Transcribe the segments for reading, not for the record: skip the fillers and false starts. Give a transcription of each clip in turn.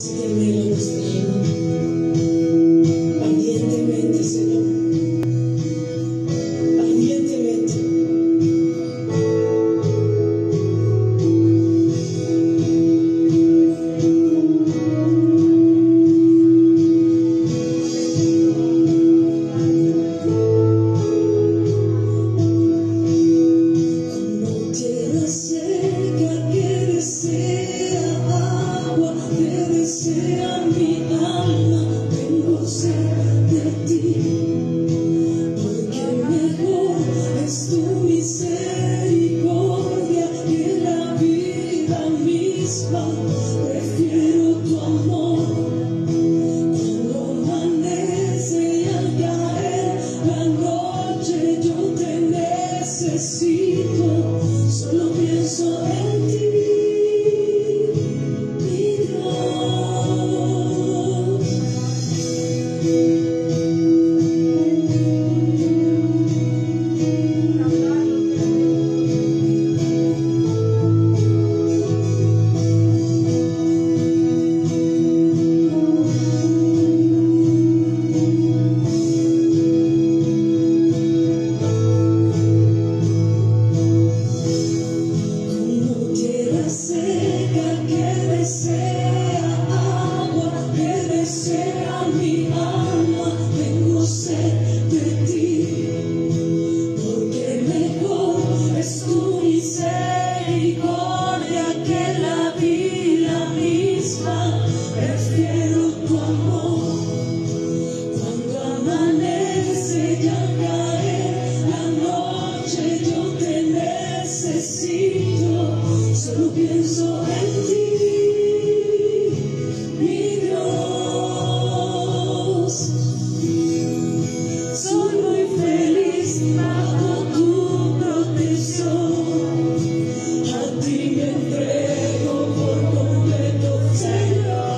Ardientemente, Señor, ardientemente. Como tierra seca que desea agua, que desea mi alma, tengo sed de ti, porque mejor es tu misericordia que la vida misma. Prefiero tu amor cuando amanece y al caer la noche yo te necesito. Solo pienso en ti, mi Dios. Como tierra seca que desea agua, que desea mi alma, tengo sed de ti, porque mejor es tu misericordia que la vida misma. Prefiero tu amor cuando amanece y al caer la noche yo te necesito. Solo pienso en ti, mi Dios. Soy muy feliz bajo tu protección. A ti me entrego por completo, Señor.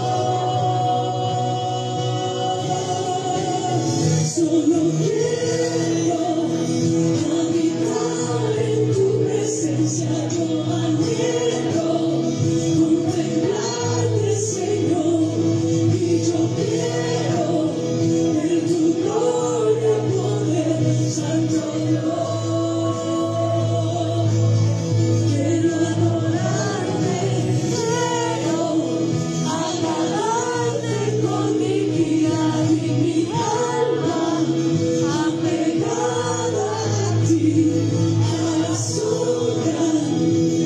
Solo quiero habitar en tu presencia. Yo anhelo contemplarte, Señor, y yo quiero ver tu gloria, poder, Santo Dios. Quiero adorarte, quiero agradarte con mi vida y mi alma, apegada a ti, a la sombra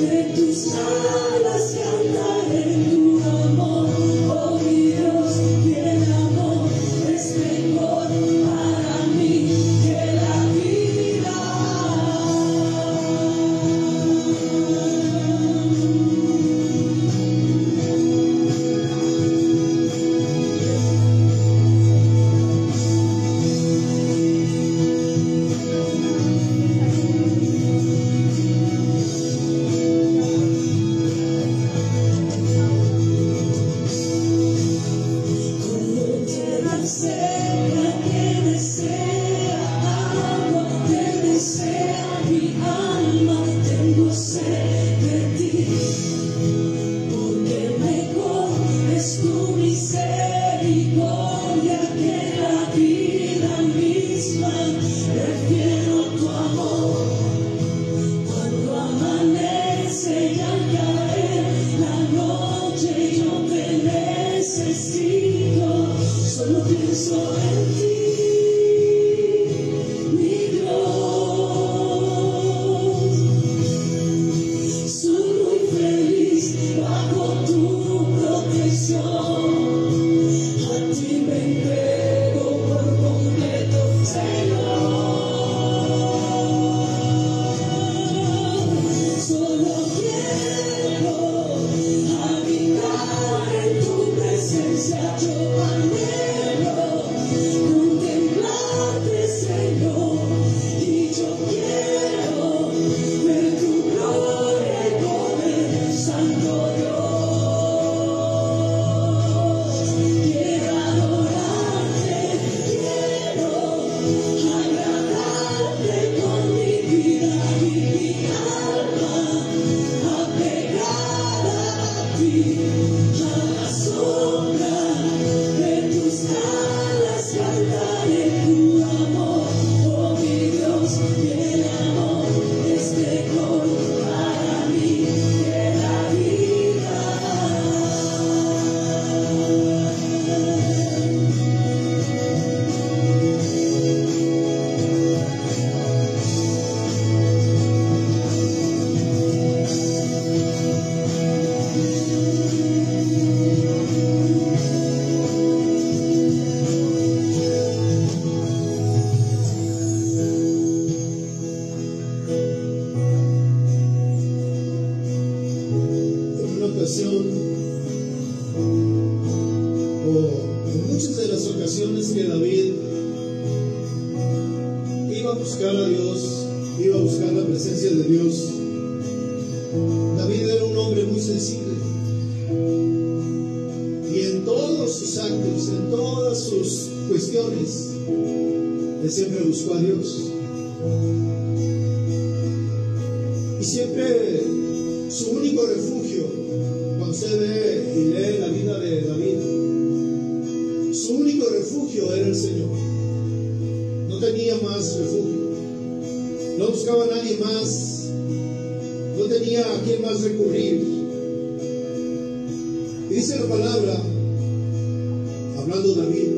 de tus alas cantaré tu amor. Oh mi Dios, y el amor es mejor para mí que la vida. Como tierra seca que desea agua, que desea mi alma, tengo sed de ti, porque mejor es tu misericordia que la vida misma. Prefiero tu amor cuando amanece y al caer la noche yo te necesito. Solo pienso en ti, mi Dios. Soy muy feliz bajo tu protección. A ti me entrego por completo, Señor. Solo quiero habitar en tu presencia. Yo anhelo contemplarte, Señor, y yo quiero ver tu gloria y poder, Santo Dios. Quiero adorarte, quiero agradarte con mi vida y mi alma, apegada a ti, a la sombra muchas de las ocasiones que David iba a buscar a Dios, iba a buscar la presencia de Dios, David era un hombre muy sensible. Y en todos sus actos, en todas sus cuestiones, él siempre buscó a Dios. Y siempre su único refugio, cuando usted ve y lee la vida de David, su único refugio era el Señor. No tenía más refugio. No buscaba a nadie más. No tenía a quién más recurrir. Y dice la palabra, hablando David,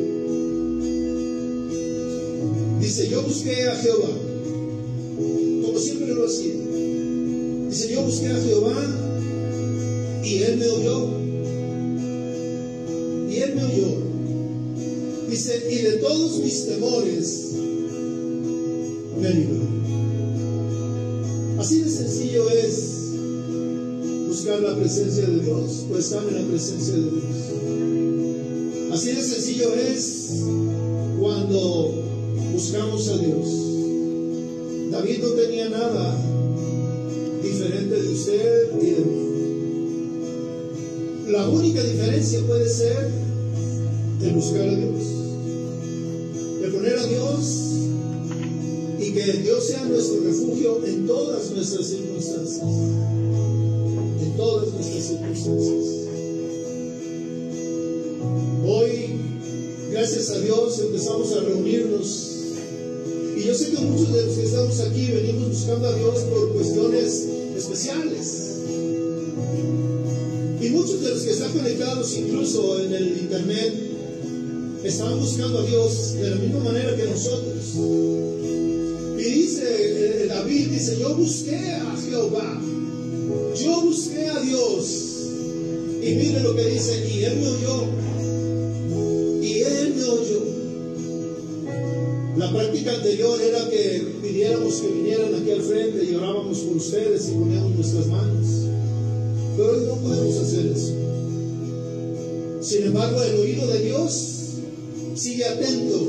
dice: yo busqué a Jehová, como siempre lo hacía. Dice: yo busqué a Jehová y Él me oyó. Y Él me oyó. Dice: y de todos mis temores me libró. Así de sencillo es buscar la presencia de Dios, o estar en la presencia de Dios. Así de sencillo es cuando buscamos a Dios. David no tenía nada diferente de usted y de mí. La única diferencia puede ser el buscar a Dios, el poner a Dios y que Dios sea nuestro refugio en todas nuestras circunstancias. En todas nuestras circunstancias. Hoy, gracias a Dios, empezamos a reunirnos. Y yo sé que muchos de los que estamos aquí venimos buscando a Dios por cuestiones especiales. Y muchos de los que están conectados incluso en el internet están buscando a Dios de la misma manera que nosotros. Y dice David, dice: yo busqué a Jehová, yo busqué a Dios. Y mire lo que dice: y Él me oyó. Y Él me oyó. La práctica anterior era que pidiéramos que vinieran aquí al frente y orábamos por ustedes y poníamos nuestras manos. Pero hoy no podemos hacer eso. Sin embargo, el oído de Dios sigue atento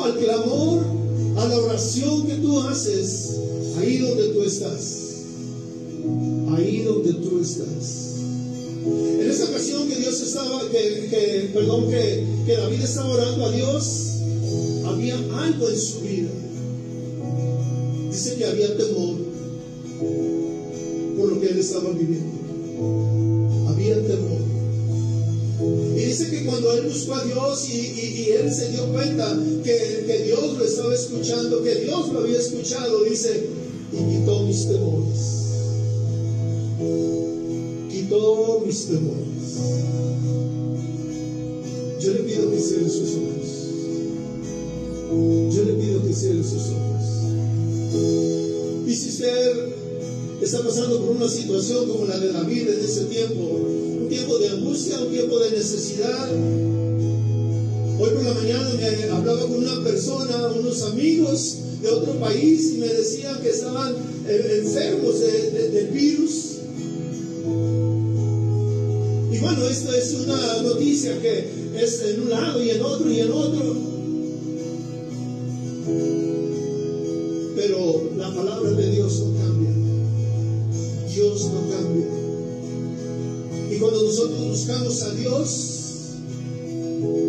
al clamor, a la oración que tú haces, ahí donde tú estás. Ahí donde tú estás. En esa ocasión que Dios estaba, que David estaba orando a Dios, había algo en su vida. Dice que había temor por lo que él estaba viviendo. Había temor. Y dice que cuando él buscó a Dios y él se dio cuenta que Dios lo estaba escuchando, que Dios lo había escuchado, dice: y quitó mis temores. Quitó mis temores. Yo le pido que cierre sus ojos. Yo le pido que cierre sus ojos. Y si usted está pasando por una situación como la de David en ese tiempo, un tiempo de angustia, un tiempo de necesidad. Hoy por la mañana me hablaba con una persona, unos amigos de otro país, y me decían que estaban enfermos del virus. Y bueno, esto es una noticia que es en un lado y en otro y en otro. Pero la palabra de Dios no cambia. Dios no cambia. Y cuando nosotros buscamos a Dios,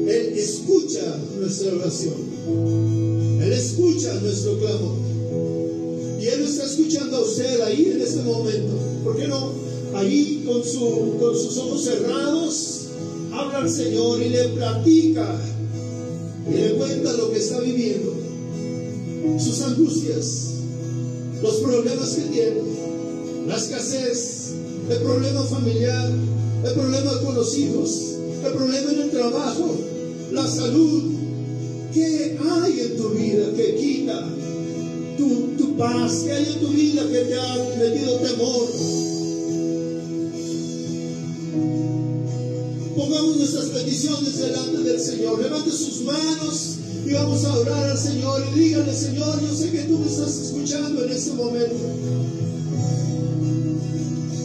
Él escucha nuestra oración. Él escucha nuestro clamor. Y Él lo está escuchando a usted ahí en este momento. ¿Por qué no? Ahí con sus ojos cerrados, habla al Señor y le platica y le cuenta lo que está viviendo, sus angustias, los problemas que tiene, la escasez, el problema familiar, el problema con los hijos, el problema en el trabajo, la salud. ¿Qué hay en tu vida que quita tu paz? ¿Qué hay en tu vida que te ha metido temor? Pongamos nuestras peticiones delante del Señor. Levante sus manos y vamos a orar al Señor. Y dígale: Señor, yo sé que tú me estás escuchando en este momento.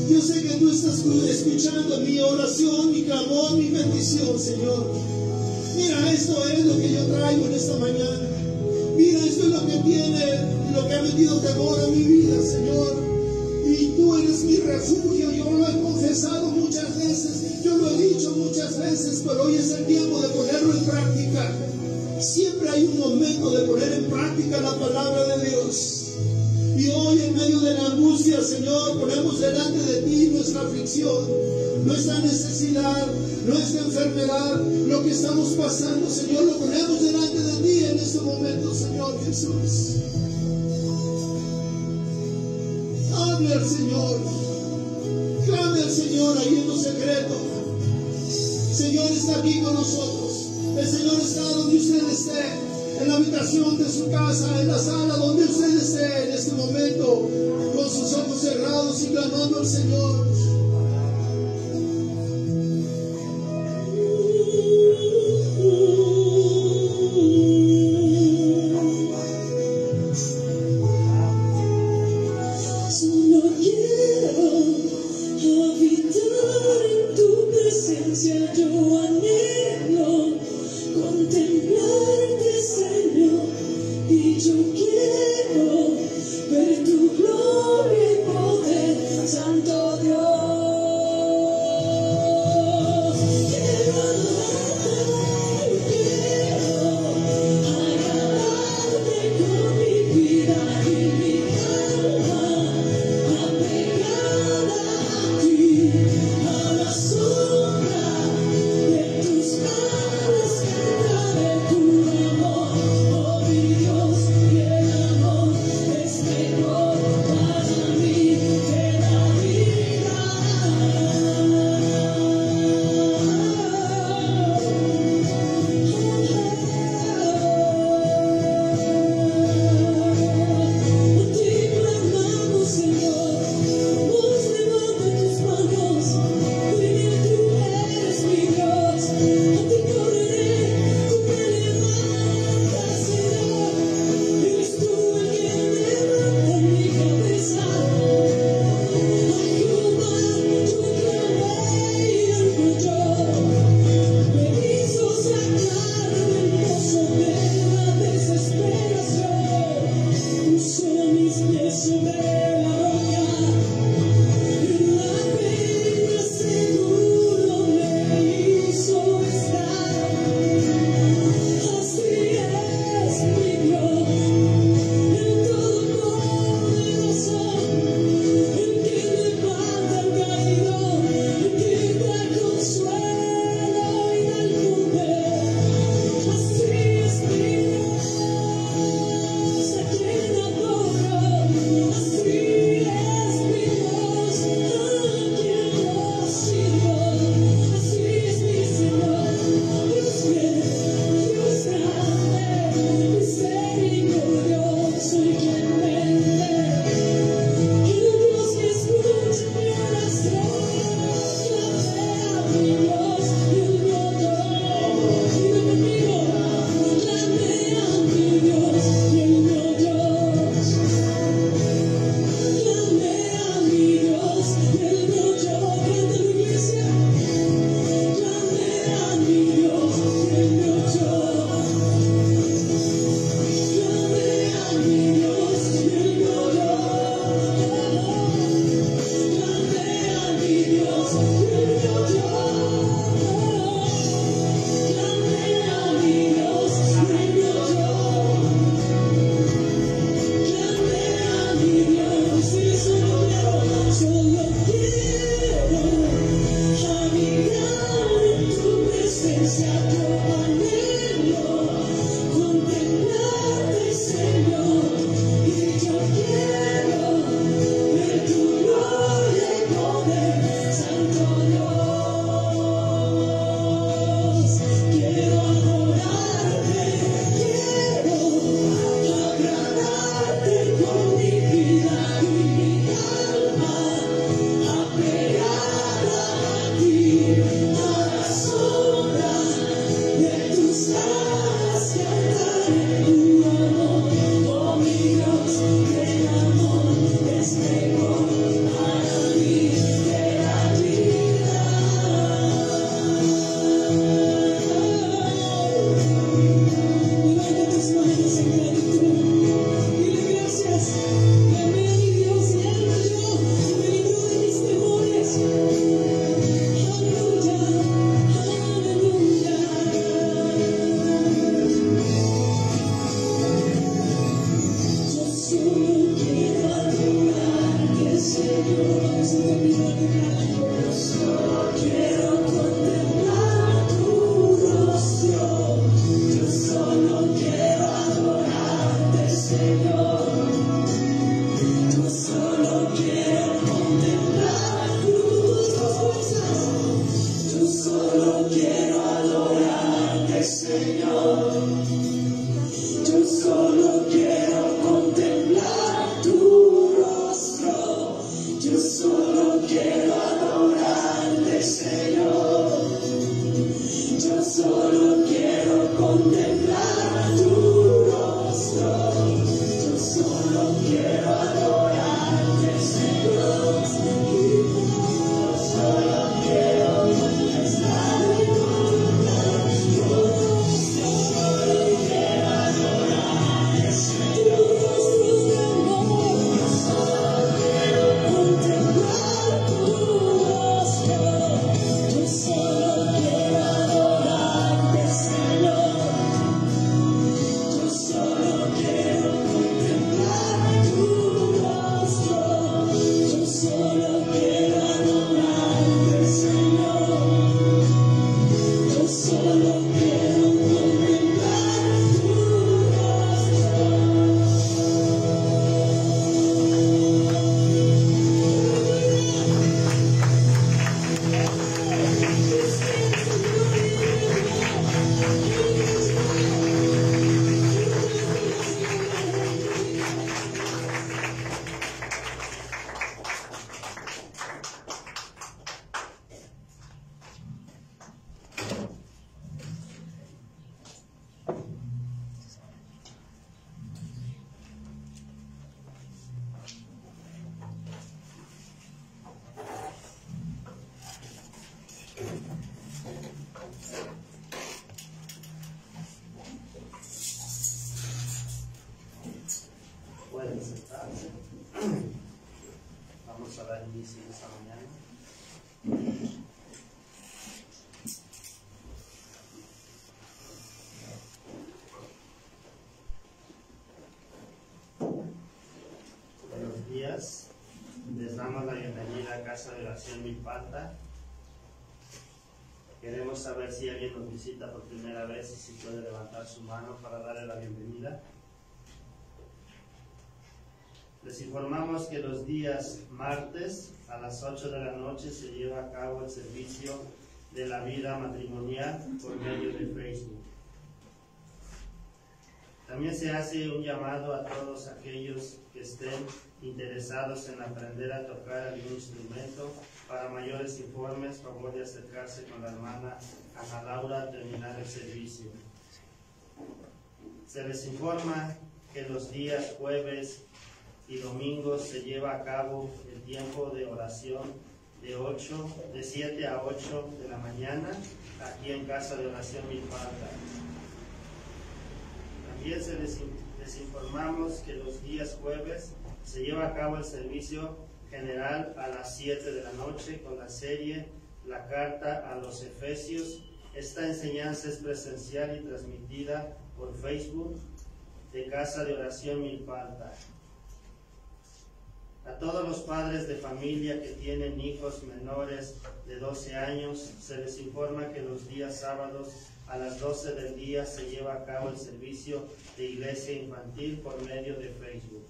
Yo yo sé que tú estás escuchando mi oración, mi clamor, mi petición, Señor. Mira, esto es lo que yo traigo en esta mañana. Mira, esto es lo que ha metido temor a mi vida, Señor. Y tú eres mi refugio. Yo lo he confesado muchas veces, yo lo he dicho muchas veces, pero hoy es el tiempo de ponerlo en práctica. Siempre hay un momento de poner en práctica la palabra de Dios. Y hoy, en medio de la angustia, Señor, ponemos delante de ti nuestra aflicción, nuestra necesidad, nuestra enfermedad, lo que estamos pasando, Señor, lo ponemos delante de ti en este momento, Señor Jesús. Hable al Señor, clame al Señor ahí en lo secreto. El Señor está aquí con nosotros. El Señor está donde usted esté, en la habitación de su casa, en la sala, donde usted esté en este momento, con sus ojos cerrados y clamando al Señor. Solo quiero habitar en tu presencia, yo anhelo contemplarte, Señor, y yo quiero ver tu gloria y poder, Santo Dios. Quiero adorarte, quiero agradarte con mi vida y mi alma, apegada a ti, a la sombra de tus manos. solo quiero adorarte, Señor. Yo solo quiero contemplar tu rostro. Yo solo quiero adorarte, Señor. Yo solo quiero contemplar tu rostro. Yo solo quiero adorarte, Señor. Yo solo quiero contemplar tu rostro. Yo solo quiero adorarte, Señor. Yo solo quiero contemplar tu rostro. Yo solo quiero adorarte, Señor. Yo solo quiero contemplar tu rostro. Yo solo quiero adorarte, Señor. Yo solo quiero contemplar tu Pueden sentarse. Vamos a dar inicio esta mañana. Buenos días. Les damos la bienvenida a Casa de Oración Milpalta. Queremos saber si alguien nos visita por primera vez y si puede levantar su mano para darle la bienvenida. Les informamos que los días martes a las 8 de la noche se lleva a cabo el servicio de la vida matrimonial por medio de Facebook. También se hace un llamado a todos aquellos que estén interesados en aprender a tocar algún instrumento. Para mayores informes, favor de acercarse con la hermana Ana Laura al terminar el servicio. Se les informa que los días jueves y domingos se lleva a cabo el tiempo de oración de 7 a 8 de la mañana aquí en Casa de Oración Milpalta. También les informamos que los días jueves se lleva a cabo el servicio general a las 7 de la noche con la serie La Carta a los Efesios. Esta enseñanza es presencial y transmitida por Facebook de Casa de Oración Milpalta. A todos los padres de familia que tienen hijos menores de 12 años, se les informa que los días sábados a las 12 del día se lleva a cabo el servicio de iglesia infantil por medio de Facebook.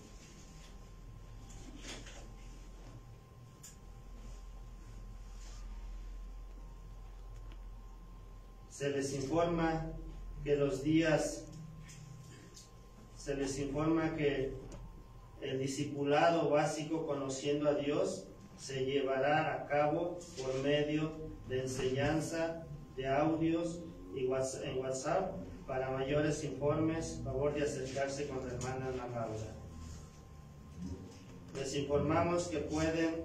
Se les informa que el discipulado básico Conociendo a Dios se llevará a cabo por medio de enseñanza de audios y en WhatsApp. Para mayores informes, favor de acercarse con la hermana Ana Laura. Les informamos que pueden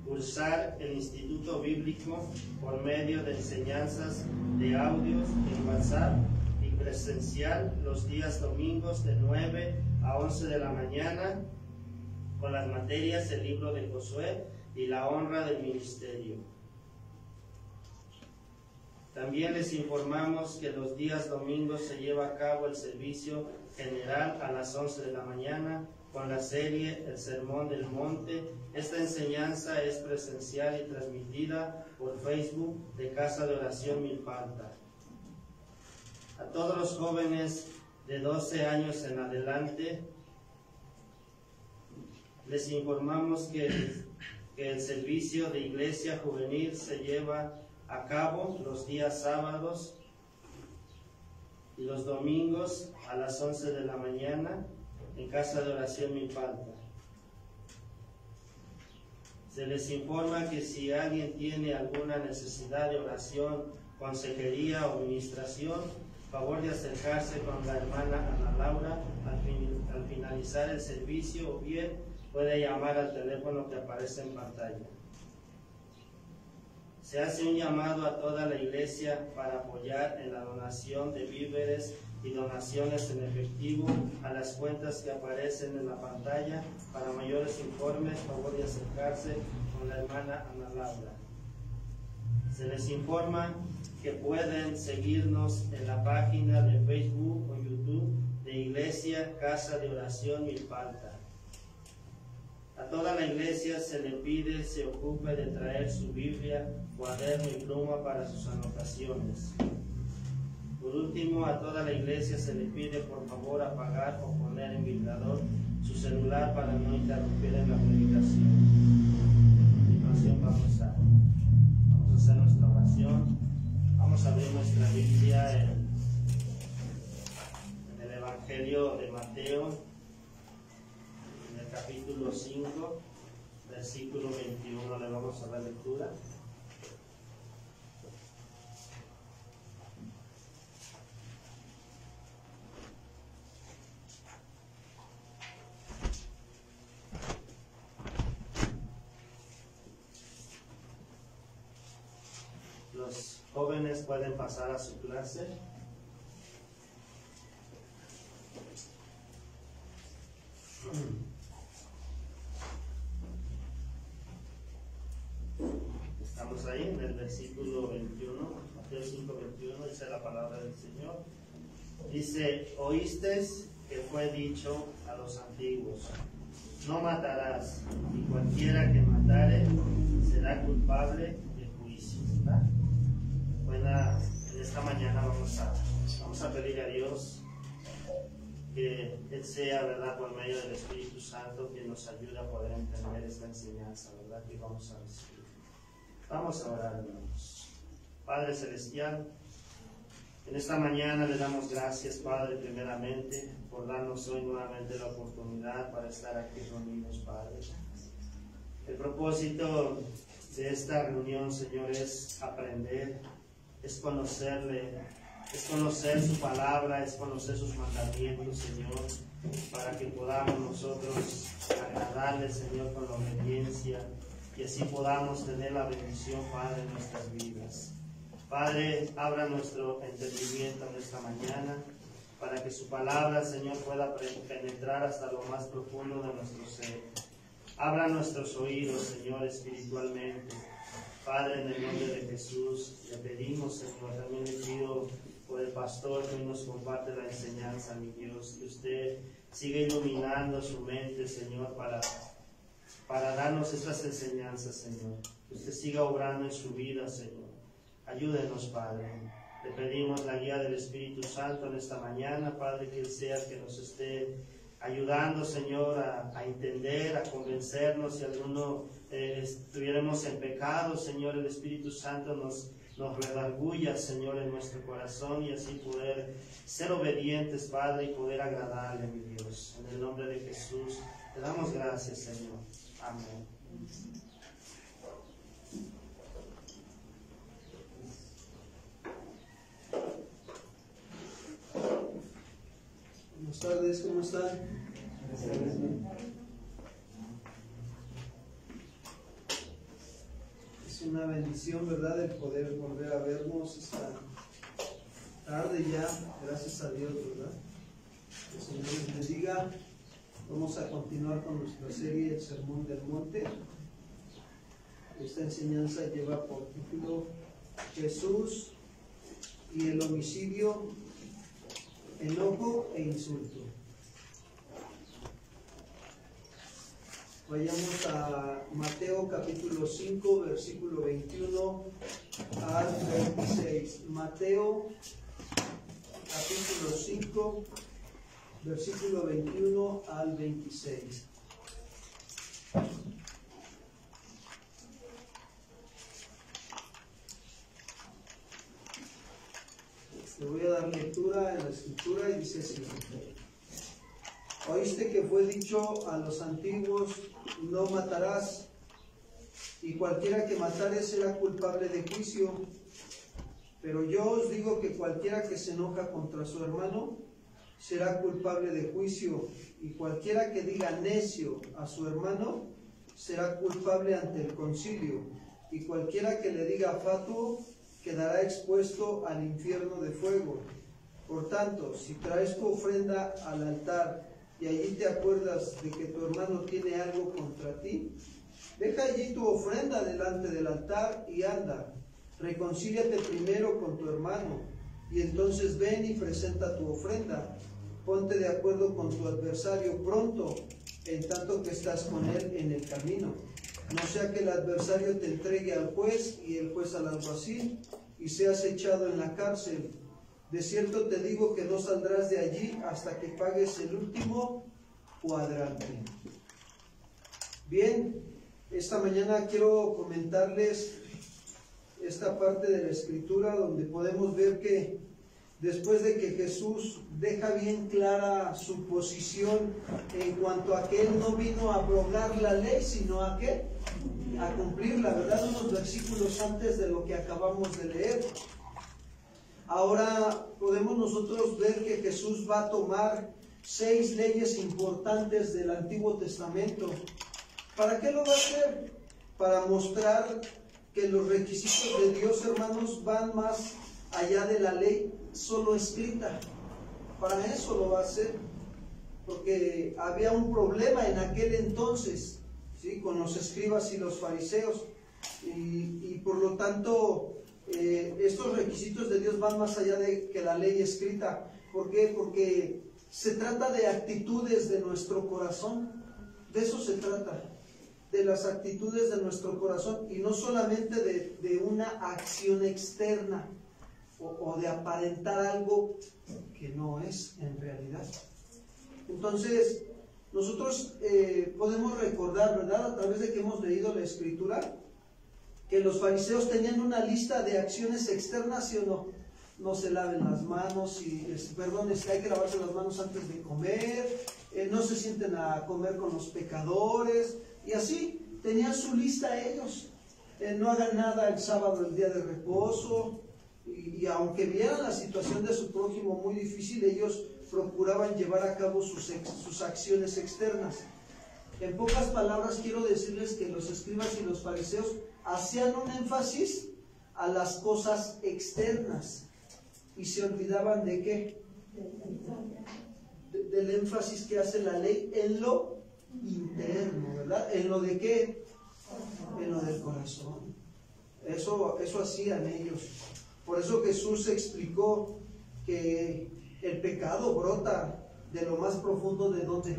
cursar el Instituto Bíblico por medio de enseñanzas de audios en WhatsApp y presencial los días domingos de 9 a 11 de la mañana con las materias el libro de Josué y la honra del ministerio. También les informamos que los días domingos se lleva a cabo el servicio general a las 11 de la mañana con la serie El Sermón del Monte. Esta enseñanza es presencial y transmitida por Facebook de Casa de Oración Milpalta. A todos los jóvenes de 12 años en adelante, les informamos que el servicio de iglesia juvenil se lleva a cabo los días sábados y los domingos a las 11 de la mañana en Casa de Oración Milpalta. Se les informa que si alguien tiene alguna necesidad de oración, consejería o administración, favor de acercarse con la hermana Ana Laura al finalizar el servicio, o bien puede llamar al teléfono que aparece en pantalla. Se hace un llamado a toda la iglesia para apoyar en la donación de víveres y donaciones en efectivo a las cuentas que aparecen en la pantalla. Para mayores informes, favor de acercarse con la hermana Ana Laura. Se les informa que pueden seguirnos en la página de Facebook o YouTube de Iglesia Casa de Oración Milpalta. A toda la iglesia se le pide se ocupe de traer su Biblia, cuaderno y pluma para sus anotaciones. Por último, a toda la iglesia se le pide por favor apagar o poner en vibrador su celular para no interrumpir en la predicación. A continuación vamos a hacer nuestra oración. Vamos a abrir nuestra Biblia en el Evangelio de Mateo, en el capítulo 5, versículo 21, le vamos a dar lectura. Los jóvenes pueden pasar a su clase. Estamos ahí en el versículo 21, Mateo 5, 21, dice la palabra del Señor. Dice, oísteis que fue dicho a los antiguos, no matarás, y cualquiera que matare será culpable de juicio. ¿Verdad? Bueno, en esta mañana vamos a pedir a Dios que Él sea, ¿verdad?, por medio del Espíritu Santo, que nos ayude a poder entender esta enseñanza, ¿verdad?, que vamos a recibir. Vamos a orar, hermanos. Padre Celestial, en esta mañana le damos gracias, Padre, primeramente, por darnos hoy nuevamente la oportunidad para estar aquí reunidos, Padre. El propósito de esta reunión, Señor, es aprender, es conocerle, es conocer su palabra, es conocer sus mandamientos, Señor, para que podamos nosotros agradarle, Señor, con la obediencia, y así podamos tener la bendición, Padre, en nuestras vidas. Padre, abra nuestro entendimiento en esta mañana, para que su palabra, Señor, pueda penetrar hasta lo más profundo de nuestro ser. Abra nuestros oídos, Señor, espiritualmente. Padre, en el nombre de Jesús, le pedimos, Señor, también le pido por el pastor que hoy nos comparte la enseñanza, mi Dios, que usted siga iluminando su mente, Señor, para darnos estas enseñanzas, Señor. Que usted siga obrando en su vida, Señor. Ayúdenos, Padre. Le pedimos la guía del Espíritu Santo en esta mañana, Padre, que Él sea el que nos esté ayudando, Señor, a entender, a convencernos. Si alguno estuviéramos en pecado, Señor, el Espíritu Santo nos redarguya, Señor, en nuestro corazón, y así poder ser obedientes, Padre, y poder agradarle, mi Dios. En el nombre de Jesús, te damos gracias, Señor. Amén. Buenas tardes, ¿cómo están? Es una bendición, ¿verdad?, el poder volver a vernos esta tarde ya, gracias a Dios, ¿verdad? Que el Señor les bendiga. Vamos a continuar con nuestra serie El Sermón del Monte. Esta enseñanza lleva por título Jesús y el homicidio, enojo e insulto. Vayamos a Mateo capítulo 5, versículo 21 al 26. Mateo capítulo 5, versículo 21 al 26. Le voy a dar lectura en la escritura y dice así: oíste que fue dicho a los antiguos, no matarás, y cualquiera que matare será culpable de juicio. Pero yo os digo que cualquiera que se enoja contra su hermano será culpable de juicio, y cualquiera que diga necio a su hermano será culpable ante el concilio, y cualquiera que le diga fatuo quedará expuesto al infierno de fuego. Por tanto, si traes tu ofrenda al altar y allí te acuerdas de que tu hermano tiene algo contra ti, deja allí tu ofrenda delante del altar y anda, reconcíliate primero con tu hermano, y entonces ven y presenta tu ofrenda. Ponte de acuerdo con tu adversario pronto, en tanto que estás con él en el camino. No sea que el adversario te entregue al juez y el juez al alguacil, y seas echado en la cárcel. De cierto te digo que no saldrás de allí hasta que pagues el último cuadrante. Bien, esta mañana quiero comentarles esta parte de la escritura donde podemos ver que después de que Jesús deja bien clara su posición en cuanto a que Él no vino a abrogar la ley, sino a ¿qué? A cumplirla, ¿verdad? Unos versículos antes de lo que acabamos de leer. Ahora podemos nosotros ver que Jesús va a tomar 6 leyes importantes del Antiguo Testamento. ¿Para qué lo va a hacer? Para mostrar que los requisitos de Dios, hermanos, van más allá de la ley solo escrita. Para eso lo va a hacer, porque había un problema en aquel entonces, ¿sí?, con los escribas y los fariseos, y por lo tanto estos requisitos de Dios van más allá de que la ley escrita. ¿Por qué? Porque se trata de actitudes de nuestro corazón. De eso se trata, de las actitudes de nuestro corazón, y no solamente de una acción externa o de aparentar algo que no es en realidad. Entonces nosotros podemos recordar, ¿verdad?, a través de que hemos leído la escritura, que los fariseos tenían una lista de acciones externas, ¿sí o no? No se laven las manos, hay que lavarse las manos antes de comer, no se sienten a comer con los pecadores, y así tenían su lista ellos. No hagan nada el sábado, el día de reposo, y aunque vieran la situación de su prójimo muy difícil, ellos procuraban llevar a cabo sus acciones externas. En pocas palabras, quiero decirles que los escribas y los fariseos hacían un énfasis a las cosas externas y se olvidaban de ¿qué? Del énfasis que hace la ley en lo interno, ¿verdad? ¿En lo de qué? En lo del corazón. Eso hacían ellos. Por eso Jesús explicó que el pecado brota de lo más profundo. ¿De dónde?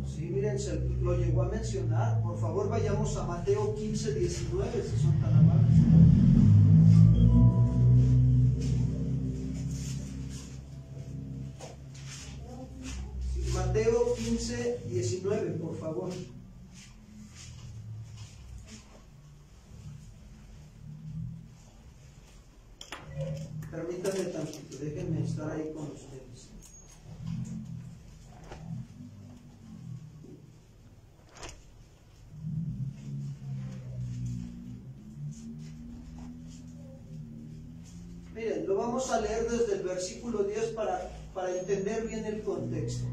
Sí, miren, lo llegó a mencionar. Por favor, vayamos a Mateo 15, 19, si son tan amables. Mateo 15, 19, por favor. Permítanme tantito, déjenme estar ahí con ustedes. Miren, lo vamos a leer desde el versículo 10 para entender bien el contexto.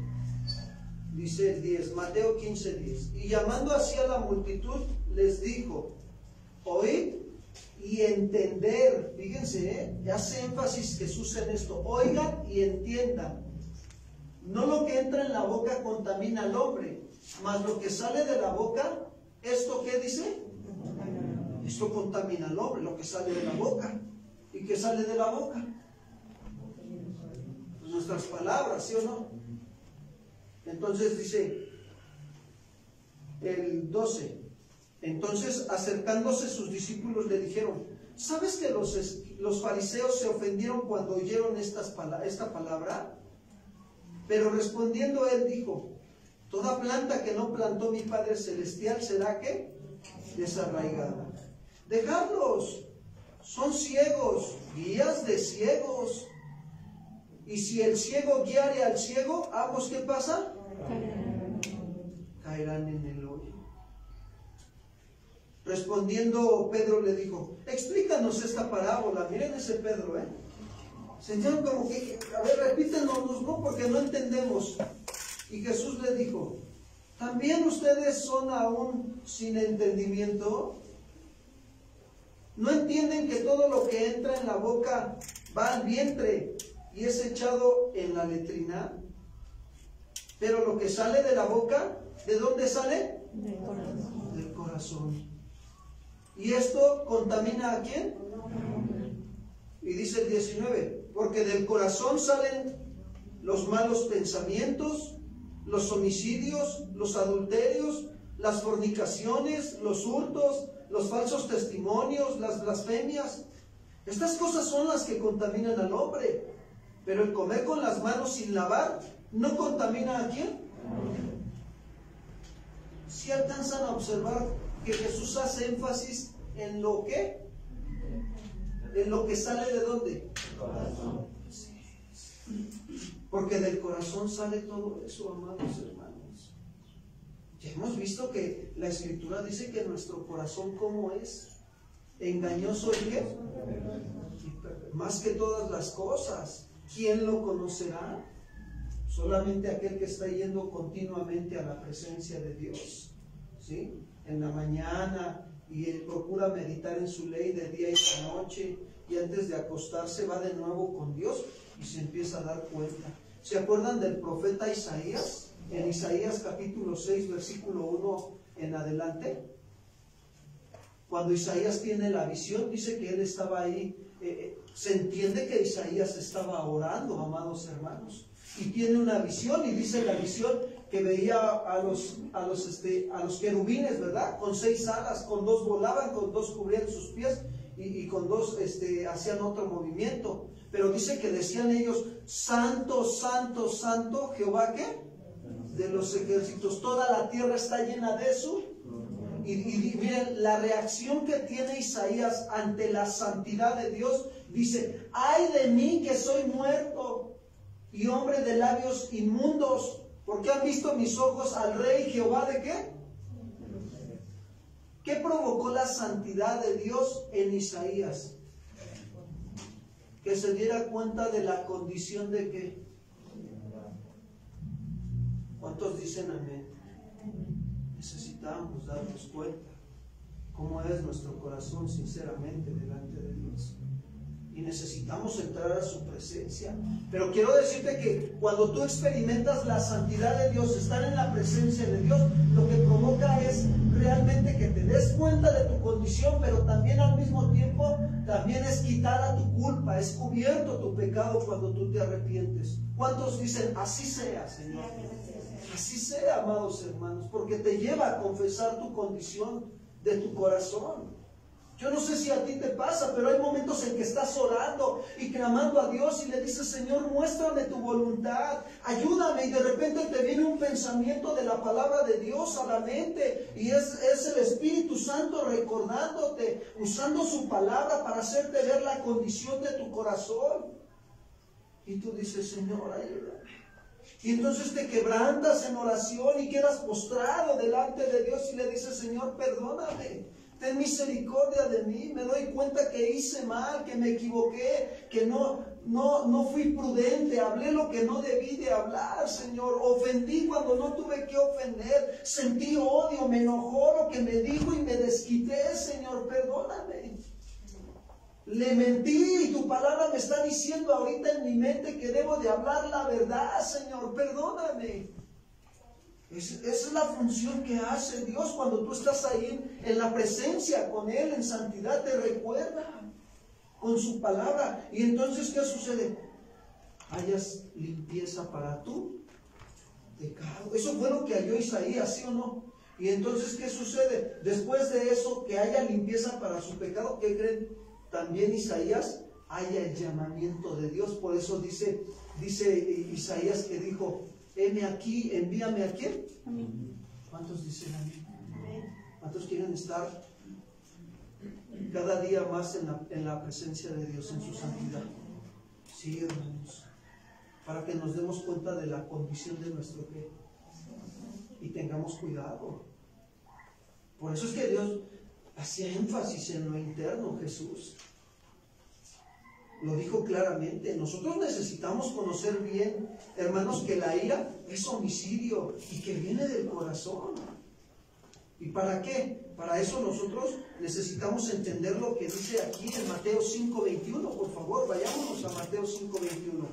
Dice el 10, Mateo 15, 10. Y llamando así a la multitud, les dijo: oíd y entender. Fíjense, hace énfasis Jesús en esto. Oigan y entiendan. No lo que entra en la boca contamina al hombre, mas lo que sale de la boca, ¿esto qué dice? Esto contamina al hombre, lo que sale de la boca. ¿Y qué sale de la boca? Nuestras palabras, ¿sí o no? Entonces dice el 12: entonces acercándose sus discípulos le dijeron: ¿sabes que los fariseos se ofendieron cuando oyeron esta palabra? Pero respondiendo él dijo: toda planta que no plantó mi Padre Celestial será ¿qué? Desarraigada. Dejadlos, Son ciegos, guías de ciegos. Y si el ciego guiare al ciego, ambos, ¿qué pasa? Caerán en el hoyo. Respondiendo, Pedro le dijo, explícanos esta parábola. Miren ese Pedro, Señor, como que, a ver, repítenos, no, porque no entendemos. Y Jesús le dijo, ¿también ustedes son aún sin entendimiento? ¿No entienden que todo lo que entra en la boca va al vientre y es echado en la letrina? Pero lo que sale de la boca, ¿de dónde sale? Del corazón. Del corazón. ¿Y esto contamina a quién? Y dice el 19, porque del corazón salen los malos pensamientos, los homicidios, los adulterios, las fornicaciones, los hurtos, los falsos testimonios, las blasfemias. Estas cosas son las que contaminan al hombre. Pero el comer con las manos sin lavar, ¿no contamina a quién? Si alcanzan a observar que Jesús hace énfasis en lo que, en lo que sale de dónde. Porque del corazón sale todo eso, amados hermanos. Ya hemos visto que la Escritura dice que nuestro corazón, ¿cómo es? Engañoso, ¿y qué? Más que todas las cosas. ¿Quién lo conocerá? Solamente aquel que está yendo continuamente a la presencia de Dios, ¿sí? En la mañana, y él procura meditar en su ley de día y de noche, y antes de acostarse va de nuevo con Dios y se empieza a dar cuenta. ¿Se acuerdan del profeta Isaías? En Isaías capítulo 6, versículo 1 en adelante. Cuando Isaías tiene la visión, dice que él estaba ahí. Se entiende que Isaías estaba orando, amados hermanos, y tiene una visión, y dice la visión que veía a los querubines, ¿verdad? Con 6 alas, con 2 volaban, con 2 cubrían sus pies, y con 2 hacían otro movimiento. Pero dice que decían ellos, Santo, Santo, Santo, Jehová, ¿qué? De los ejércitos. Toda la tierra está llena de eso. Y miren, la reacción que tiene Isaías ante la santidad de Dios, dice, ay de mí que soy muerto y hombre de labios inmundos, porque han visto mis ojos al Rey Jehová, ¿de qué? ¿Qué provocó la santidad de Dios en Isaías? Que se diera cuenta de la condición de qué. ¿Cuántos dicen amén? Necesitamos darnos cuenta cómo es nuestro corazón sinceramente delante de Dios. Y necesitamos entrar a su presencia. Pero quiero decirte que cuando tú experimentas la santidad de Dios, estar en la presencia de Dios, lo que provoca es realmente que te des cuenta de tu condición, pero también al mismo tiempo, también es quitada tu culpa, es cubierto tu pecado cuando tú te arrepientes. ¿Cuántos dicen, así sea, Señor? Así sea, amados hermanos, porque te lleva a confesar tu condición de tu corazón. Yo no sé si a ti te pasa, pero hay momentos en que estás orando y clamando a Dios y le dices, Señor, muéstrame tu voluntad, ayúdame, y de repente te viene un pensamiento de la palabra de Dios a la mente, y es el Espíritu Santo recordándote, usando su palabra para hacerte ver la condición de tu corazón. Y tú dices, Señor, ayúdame. Y entonces te quebrantas en oración y quedas postrado delante de Dios y le dices, Señor, perdóname, ten misericordia de mí, me doy cuenta que hice mal, que me equivoqué, que no fui prudente, hablé lo que no debí de hablar, Señor, ofendí cuando no tuve que ofender, sentí odio, me enojó lo que me dijo y me desquité, Señor, perdóname. Le mentí y tu palabra me está diciendo ahorita en mi mente que debo de hablar la verdad, Señor, perdóname. Esa es la función que hace Dios cuando tú estás ahí en la presencia con Él, en santidad, te recuerda con su palabra. Y entonces, ¿qué sucede? Hayas limpieza para tu pecado. Eso fue lo que halló Isaías, ¿sí o no? Y entonces, ¿qué sucede? Después de eso, que haya limpieza para su pecado, ¿qué creen? También Isaías haya el llamamiento de Dios. Por eso dice Isaías que dijo, heme aquí, envíame a quién. ¿Cuántos dicen amén? ¿Cuántos quieren estar cada día más en la presencia de Dios, en su santidad. Sí, hermanos, para que nos demos cuenta de la condición de nuestro pie y tengamos cuidado. Por eso es que Dios hacía énfasis en lo interno, Jesús. Lo dijo claramente. Nosotros necesitamos conocer bien, hermanos, que la ira es homicidio y que viene del corazón. ¿Y para qué? Para eso nosotros necesitamos entender lo que dice aquí en Mateo 5:21. Por favor, vayámonos a Mateo 5:21.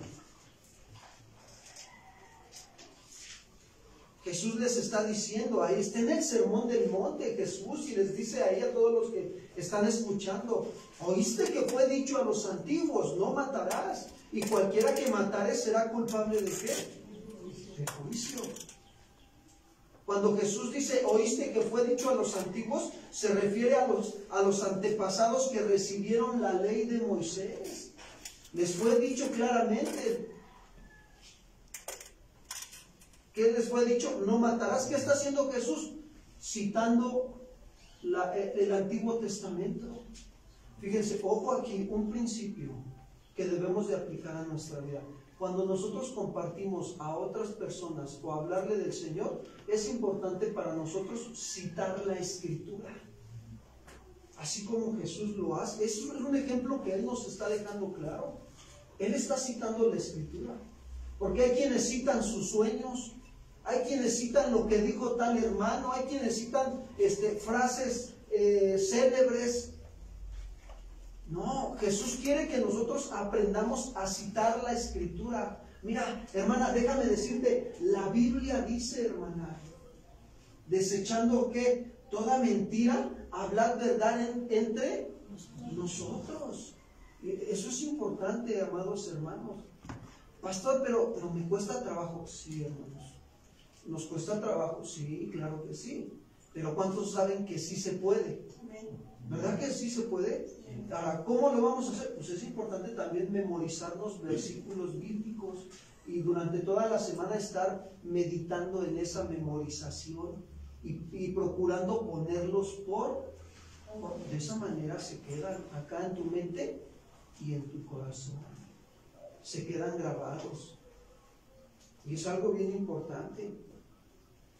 Jesús les está diciendo, ahí está en el sermón del monte, Jesús, y les dice ahí a todos los que están escuchando: oíste que fue dicho a los antiguos, no matarás, y cualquiera que matare será culpable ¿de qué? De juicio. Cuando Jesús dice, oíste que fue dicho a los antiguos, se refiere a los antepasados que recibieron la ley de Moisés. Les fue dicho claramente. ¿Qué les fue dicho? No matarás. ¿Qué está haciendo Jesús? Citando el Antiguo Testamento. Fíjense, ojo aquí, un principio que debemos de aplicar a nuestra vida. Cuando nosotros compartimos a otras personas o hablarle del Señor, es importante para nosotros citar la Escritura. Así como Jesús lo hace. Es un ejemplo que Él nos está dejando claro. Él está citando la Escritura. Porque hay quienes citan sus sueños, hay quienes citan lo que dijo tal hermano, hay quienes citan frases célebres. No, Jesús quiere que nosotros aprendamos a citar la Escritura. Mira, hermana, déjame decirte, la Biblia dice, hermana, desechando ¿qué? Toda mentira, hablar verdad entre nosotros. Eso es importante, amados hermanos. Pastor, pero me cuesta trabajo. Sí, hermanos. ¿Nos cuesta trabajo? Sí, claro que sí. Pero ¿cuántos saben que sí se puede? ¿Verdad que sí se puede? Ahora, ¿cómo lo vamos a hacer? Pues es importante también memorizarnos versículos bíblicos y durante toda la semana estar meditando en esa memorización y procurando ponerlos de esa manera se quedan acá en tu mente y en tu corazón. Se quedan grabados. Y es algo bien importante.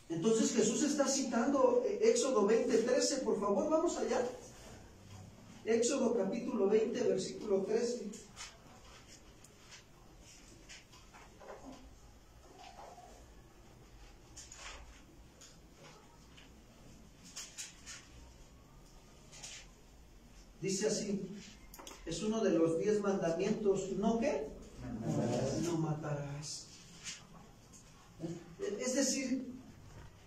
Entonces Jesús está citando Éxodo 20:13, por favor, vamos allá. Éxodo capítulo 20, versículo 13. Dice así, es uno de los 10 mandamientos, ¿no qué? No matarás. Es decir,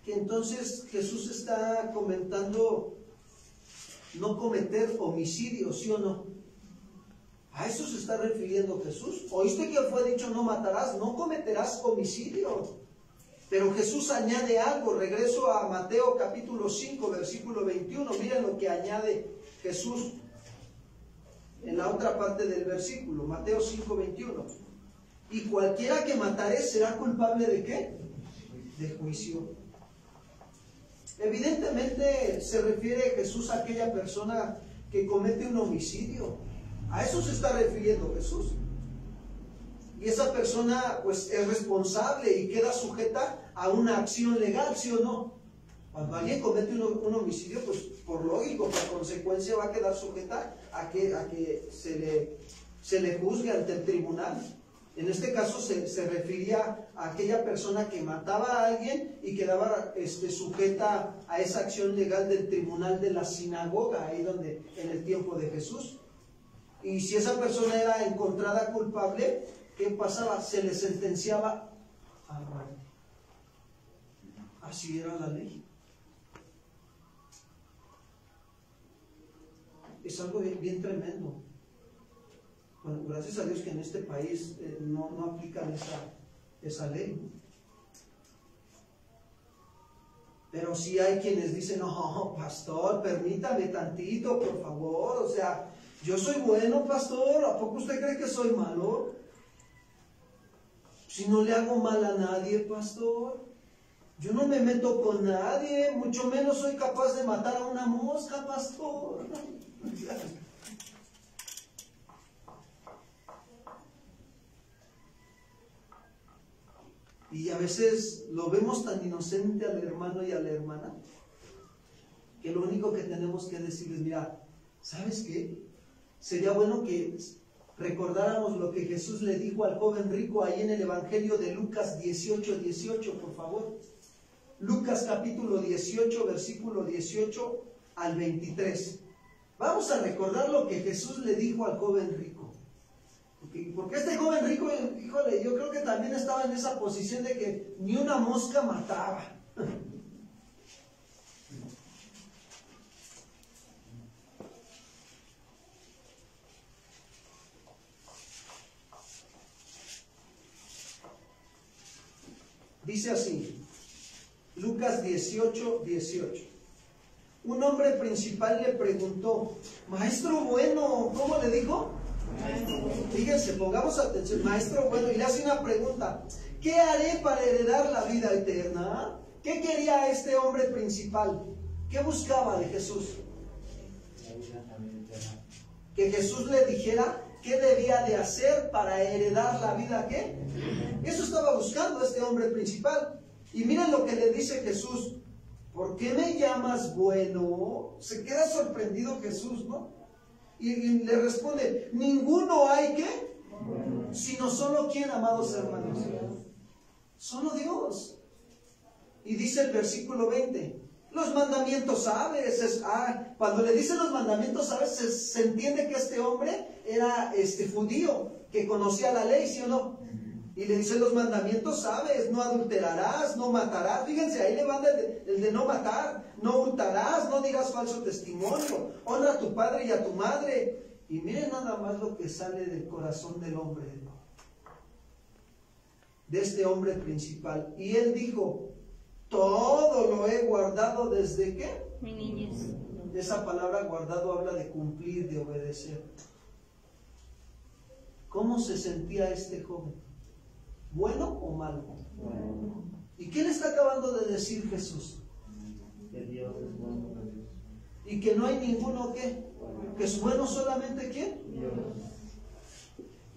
que entonces Jesús está comentando no cometer homicidio, ¿sí o no? A eso se está refiriendo Jesús. ¿Oíste que fue dicho no matarás? No cometerás homicidio. Pero Jesús añade algo. Regreso a Mateo capítulo 5, versículo 21. Miren lo que añade Jesús en la otra parte del versículo. Mateo 5, 21. Y cualquiera que matare será culpable ¿de qué? De juicio. Evidentemente se refiere Jesús a aquella persona que comete un homicidio. A eso se está refiriendo Jesús. Y esa persona pues es responsable y queda sujeta a una acción legal, ¿sí o no? Cuando alguien comete un homicidio, pues por lógico, por consecuencia va a quedar sujeta a que se le juzgue ante el tribunal. En este caso se refería a aquella persona que mataba a alguien y quedaba sujeta a esa acción legal del tribunal de la sinagoga, ahí donde en el tiempo de Jesús. Y si esa persona era encontrada culpable, ¿qué pasaba? Se le sentenciaba a muerte. Así era la ley. Es algo bien tremendo. Bueno, gracias a Dios que en este país no aplican esa ley. Pero sí hay quienes dicen, no, pastor, permítame tantito, por favor. O sea, yo soy bueno, pastor. ¿A poco usted cree que soy malo? Si no le hago mal a nadie, pastor. Yo no me meto con nadie, mucho menos soy capaz de matar a una mosca, pastor. Y a veces lo vemos tan inocente al hermano y a la hermana, que lo único que tenemos que decirles, mira, ¿sabes qué? Sería bueno que recordáramos lo que Jesús le dijo al joven rico ahí en el Evangelio de Lucas 18, por favor. Lucas capítulo 18, versículo 18 al 23. Vamos a recordar lo que Jesús le dijo al joven rico. Porque este joven rico, híjole, yo creo que también estaba en esa posición de que ni una mosca mataba. Dice así, Lucas 18. Un hombre principal le preguntó, maestro bueno, ¿cómo le dijo? Fíjense, pongamos atención, maestro bueno, y le hace una pregunta, ¿qué haré para heredar la vida eterna? ¿Qué quería este hombre principal? ¿Qué buscaba de Jesús? Que Jesús le dijera qué debía de hacer para heredar la vida, ¿qué? Eso estaba buscando este hombre principal. Y miren lo que le dice Jesús, ¿por qué me llamas bueno? Se queda sorprendido Jesús, ¿no? Y le responde, ninguno hay que, sino solo ¿quién, amados hermanos? Solo Dios. Y dice el versículo 20, los mandamientos sabes. Cuando le dice los mandamientos sabes, se entiende que este hombre era judío, que conocía la ley, ¿sí o no? Y le dice los mandamientos sabes, no adulterarás, no matarás. Fíjense, ahí le manda el de no matar, no hurtarás, no dirás falso testimonio, honra a tu padre y a tu madre. Y miren nada más lo que sale del corazón del hombre, de este hombre principal. Y él dijo, todo lo he guardado desde ¿qué? Mi niñez. Esa palabra guardado habla de cumplir, de obedecer. ¿Cómo se sentía este joven? ¿Bueno o malo? Bueno. ¿Y qué le está acabando de decir Jesús? Que Dios es bueno. Y que no hay ninguno que es bueno solamente ¿quién? Dios.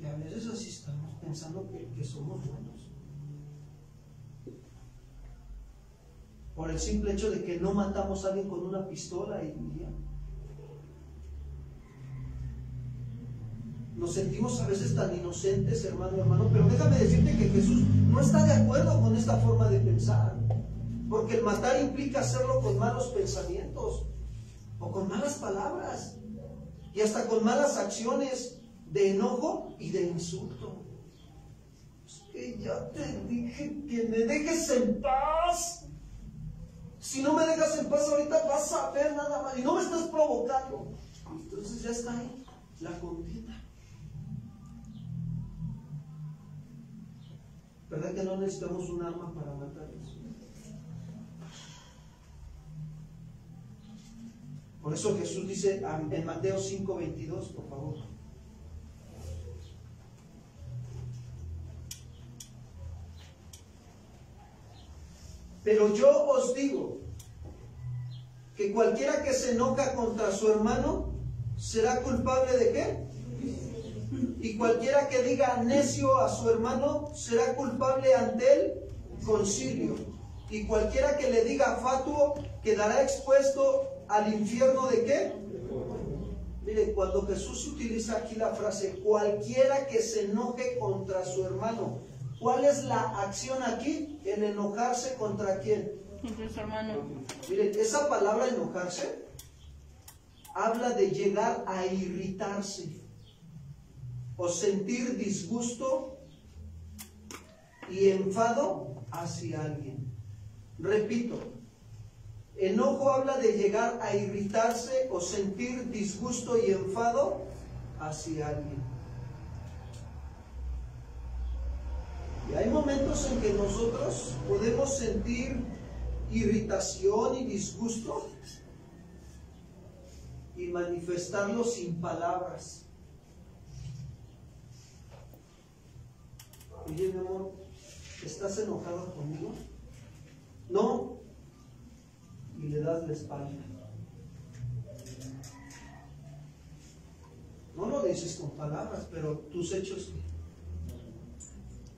Y a veces así estamos pensando que somos buenos. Por el simple hecho de que no matamos a alguien con una pistola y ya. Nos sentimos a veces tan inocentes, hermano, pero déjame decirte que Jesús no está de acuerdo con esta forma de pensar, porque el matar implica hacerlo con malos pensamientos, o con malas palabras, y hasta con malas acciones de enojo y de insulto. Es que ya te dije que me dejes en paz. Si no me dejas en paz ahorita vas a ver nada más, y no me estás provocando. Entonces ya está ahí la contienda. ¿Verdad que no necesitamos un arma para matar eso? Por eso Jesús dice en Mateo 5:22, por favor. Pero yo os digo que cualquiera que se enoja contra su hermano será culpable de ¿qué? Y cualquiera que diga necio a su hermano será culpable ante el concilio. Y cualquiera que le diga fatuo quedará expuesto al infierno de ¿qué? Mire, cuando Jesús utiliza aquí la frase cualquiera que se enoje contra su hermano, ¿cuál es la acción aquí? El enojarse contra quién. Contra su hermano. Miren, esa palabra enojarse habla de llegar a irritarse o sentir disgusto y enfado hacia alguien. Repito, enojo habla de llegar a irritarse o sentir disgusto y enfado hacia alguien. Y hay momentos en que nosotros podemos sentir irritación y disgusto y manifestarlo sin palabras. Oye, mi amor, ¿estás enojado conmigo? No. Y le das la espalda. dices con palabras, pero tus hechos,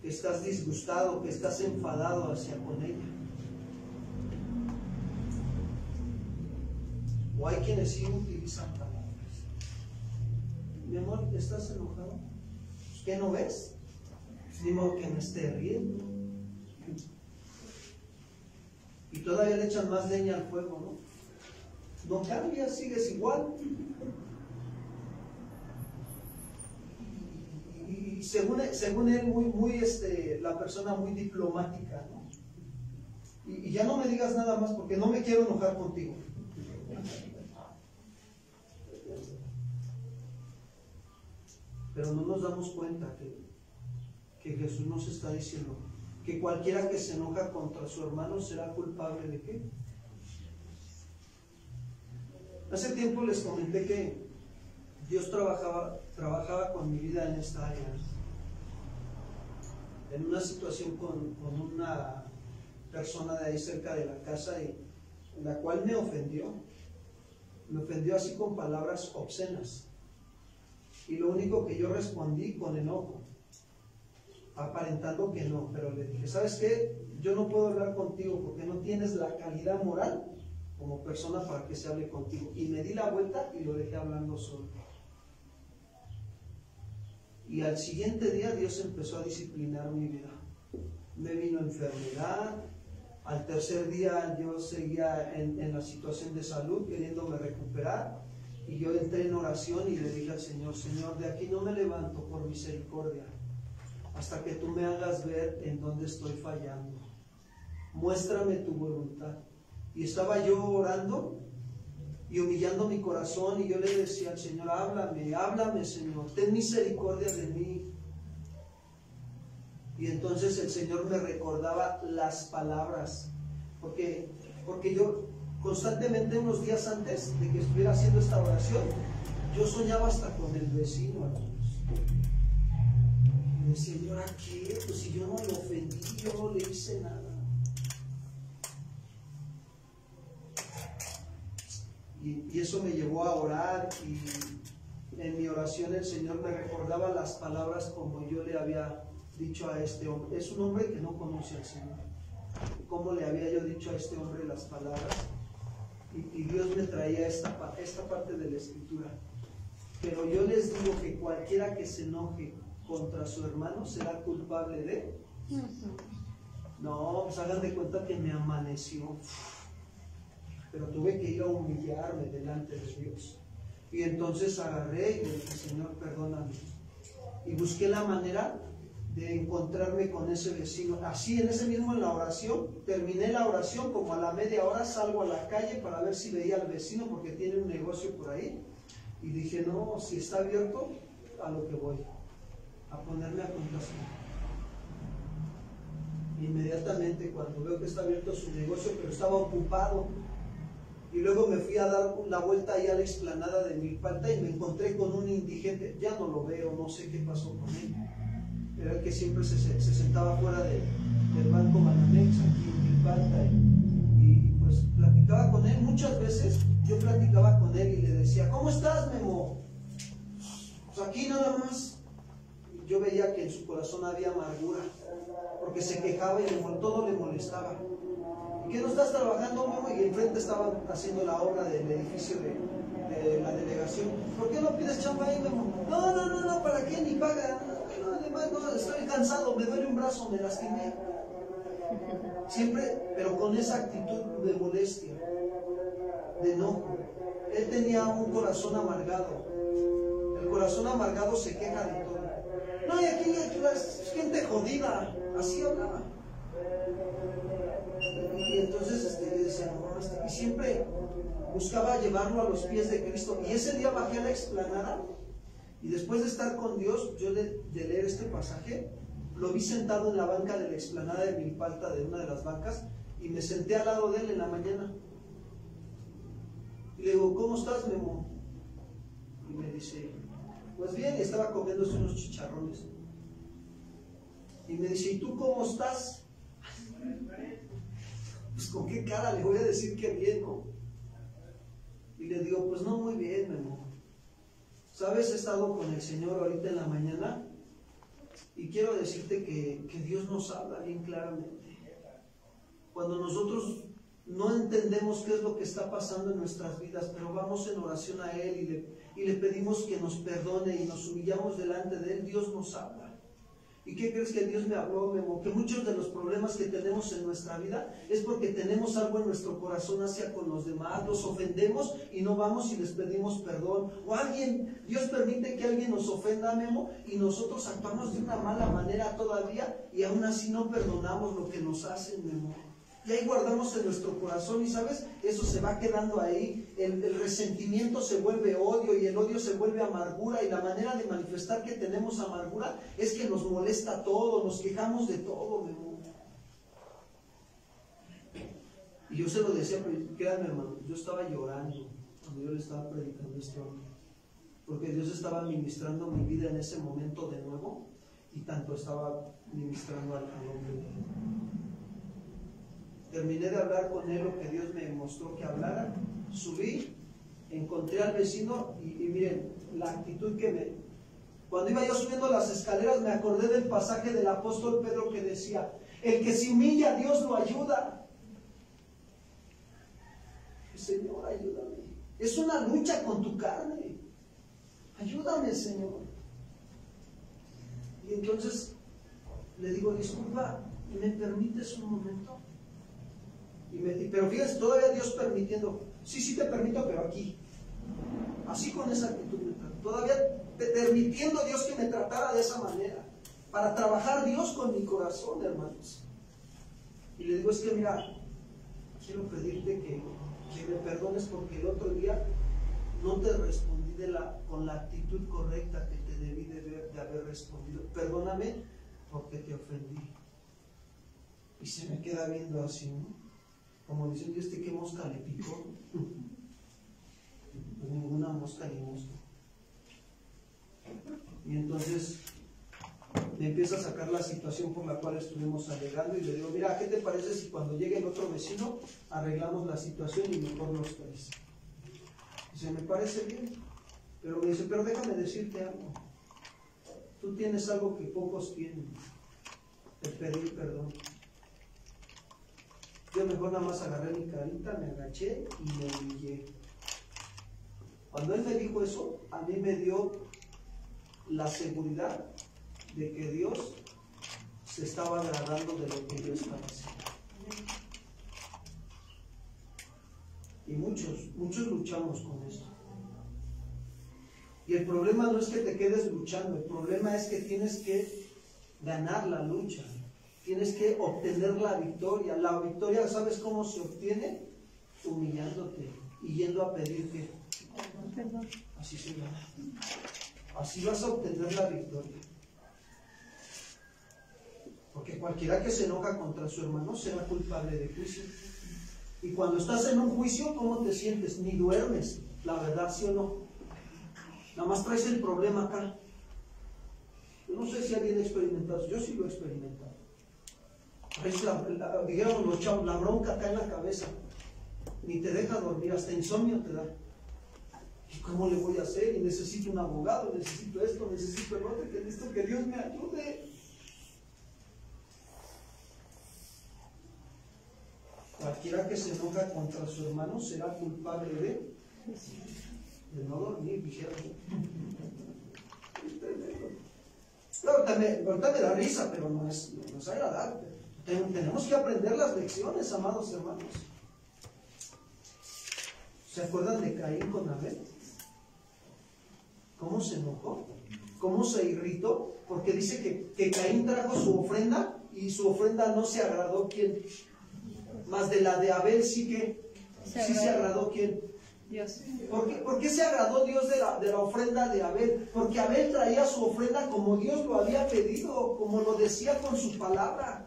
que estás disgustado, que estás enfadado hacia con ella. O hay quienes sí utilizan palabras. Mi amor, ¿estás enojado? ¿Qué no ves? Ni modo que me esté riendo. Y todavía le echan más leña al fuego, ¿no? No cambias, sigues igual. Y según él, muy la persona muy diplomática, ¿no? Y ya no me digas nada más porque no me quiero enojar contigo. Pero no nos damos cuenta que Jesús nos está diciendo que cualquiera que se enoja contra su hermano será culpable ¿de qué? Hace tiempo les comenté que Dios trabajaba con mi vida en esta área, en una situación con una persona de ahí cerca de la casa, y la cual me ofendió así con palabras obscenas, y lo único que yo respondí con enojo, aparentando que no, pero le dije, ¿sabes qué? Yo no puedo hablar contigo porque no tienes la calidad moral como persona para que se hable contigo, y me di la vuelta y lo dejé hablando solo. Y al siguiente día Dios empezó a disciplinar mi vida. Me vino enfermedad. Al tercer día yo seguía en la situación de salud, queriéndome recuperar. Y yo entré en oración y le dije al Señor, Señor, de aquí no me levanto por misericordia, hasta que tú me hagas ver en dónde estoy fallando. Muéstrame tu voluntad. Y estaba yo orando y humillando mi corazón, y yo le decía al Señor, háblame Señor, ten misericordia de mí. Y entonces el Señor me recordaba las palabras, porque yo constantemente, unos días antes de que estuviera haciendo esta oración, yo soñaba hasta con el vecino, hermanos. Y decía, ¿y ahora qué? Pues si yo no lo ofendí, yo no le hice nada. Y eso me llevó a orar, y en mi oración el Señor me recordaba las palabras como yo le había dicho a este hombre. Es un hombre que no conoce al Señor. ¿Cómo le había yo dicho a este hombre las palabras? Y Dios me traía esta parte de la Escritura. Pero yo les digo que cualquiera que se enoje contra su hermano será culpable de... No, pues hagan de cuenta que me amaneció. Pero tuve que ir a humillarme delante de Dios. Y entonces agarré y le dije, Señor, perdóname. Y busqué la manera de encontrarme con ese vecino. Así, en la oración, terminé la oración, como a la media hora salgo a la calle para ver si veía al vecino, porque tiene un negocio por ahí. Y dije, no, si está abierto, a lo que voy, a ponerme a contación. Inmediatamente, cuando veo que está abierto su negocio, pero estaba ocupado, y luego me fui a dar la vuelta ahí a la explanada de Milpalta y me encontré con un indigente. Ya no lo veo, no sé qué pasó con él. Era el que siempre se sentaba fuera del banco Banamex aquí en Milpalta, y pues platicaba con él. Muchas veces yo platicaba con él y le decía, ¿cómo estás, Memo? Pues aquí nada más. Yo veía que en su corazón había amargura, porque se quejaba y todo le molestaba. ¿Y qué no estás trabajando, Memo? Y enfrente estaban haciendo la obra del edificio de la delegación. ¿Por qué no pides chamba ahí, Memo? No, ¿para qué? Ni paga. No, además, no, estoy cansado, me duele un brazo, me lastimé. Siempre, pero con esa actitud de molestia, de enojo. Él tenía un corazón amargado. El corazón amargado se queja de todo. No, y aquí es gente jodida. Así hablaba. Y entonces yo decía, no, y siempre buscaba llevarlo a los pies de Cristo. Y ese día bajé a la explanada, y después de estar con Dios, yo de leer este pasaje, lo vi sentado en la banca de la explanada de Milpalta, de una de las bancas, y me senté al lado de él en la mañana. Y le digo, ¿cómo estás, Memo? Y me dice, pues bien, y estaba comiéndose unos chicharrones. Y me dice, ¿y tú cómo estás? Pues con qué cara le voy a decir que bien, ¿no? Y le digo, pues no muy bien, Memo. Sabes, he estado con el Señor ahorita en la mañana y quiero decirte que Dios nos habla bien claramente. Cuando nosotros no entendemos qué es lo que está pasando en nuestras vidas, pero vamos en oración a Él y le pedimos que nos perdone y nos humillamos delante de Él, Dios nos habla. ¿Y qué crees que Dios me habló, Memo? Que muchos de los problemas que tenemos en nuestra vida es porque tenemos algo en nuestro corazón hacia con los demás, los ofendemos y no vamos y les pedimos perdón. O Dios permite que alguien nos ofenda, Memo, y nosotros actuamos de una mala manera todavía y aún así no perdonamos lo que nos hacen, Memo. Y ahí guardamos en nuestro corazón y, ¿sabes? Eso se va quedando ahí. El resentimiento se vuelve odio y el odio se vuelve amargura. Y la manera de manifestar que tenemos amargura es que nos molesta todo, nos quejamos de todo, mi amor. Y yo se lo decía, pero créanme, hermano, yo estaba llorando cuando yo le estaba predicando este hombre. Porque Dios estaba ministrando mi vida en ese momento de nuevo y tanto estaba ministrando al hombre. Terminé de hablar con él lo que Dios me mostró que hablara, subí, encontré al vecino y miren, la actitud cuando iba yo subiendo las escaleras me acordé del pasaje del apóstol Pedro que decía, el que se humilla, Dios lo ayuda. Señor, ayúdame. Es una lucha con tu carne. Ayúdame, Señor. Y entonces le digo, disculpa, ¿me permites un momento? Pero fíjense, todavía Dios permitiendo, sí te permito, pero aquí, así con esa actitud, todavía permitiendo Dios que me tratara de esa manera, para trabajar Dios con mi corazón, hermanos. Y le digo, es que mira, quiero pedirte que me perdones porque el otro día no te respondí con la actitud correcta que te debí de haber respondido. Perdóname porque te ofendí. Y se me queda viendo así, ¿no? Como diciendo, ¿qué mosca le picó? Pues ninguna mosca ni mosca. Y entonces me empieza a sacar la situación por la cual estuvimos alegando y le digo, mira, ¿qué te parece si cuando llegue el otro vecino arreglamos la situación y mejor los tres? Dice, me parece bien. Pero me dice, pero déjame decirte algo. Tú tienes algo que pocos tienen. Te pedí perdón. Yo mejor nada más agarré mi carita, me agaché y me humillé. Cuando él me dijo eso, a mí me dio la seguridad de que Dios se estaba agradando de lo que yo estaba haciendo. Y muchos luchamos con esto. Y el problema no es que te quedes luchando, el problema es que tienes que ganar la lucha. Tienes que obtener la victoria. La victoria, ¿sabes cómo se obtiene? Humillándote y yendo a pedir que perdón. Así se llama. Así vas a obtener la victoria. Porque cualquiera que se enoja contra su hermano será culpable de juicio. Y cuando estás en un juicio, ¿cómo te sientes? Ni duermes, la verdad, ¿sí o no? Nada más traes el problema acá. Yo no sé si alguien ha experimentado, yo sí lo he experimentado. Digamos los chavos, la bronca acá en la cabeza, ni te deja dormir, hasta insomnio te da. ¿Y cómo le voy a hacer? Y necesito un abogado, necesito esto, necesito el otro, que necesito que Dios me ayude. Cualquiera que se enoja contra su hermano será culpable de no dormir, dijeron. Ahorita me da risa, pero no es agradable. Tenemos que aprender las lecciones, amados hermanos. ¿Se acuerdan de Caín con Abel? ¿Cómo se enojó? ¿Cómo se irritó? Porque dice que Caín trajo su ofrenda y su ofrenda no se agradó. ¿Quién? Más de la de Abel sí se agradó. ¿Quién? Dios. ¿Por qué se agradó Dios de la ofrenda de Abel? Porque Abel traía su ofrenda como Dios lo había pedido, como lo decía con su palabra.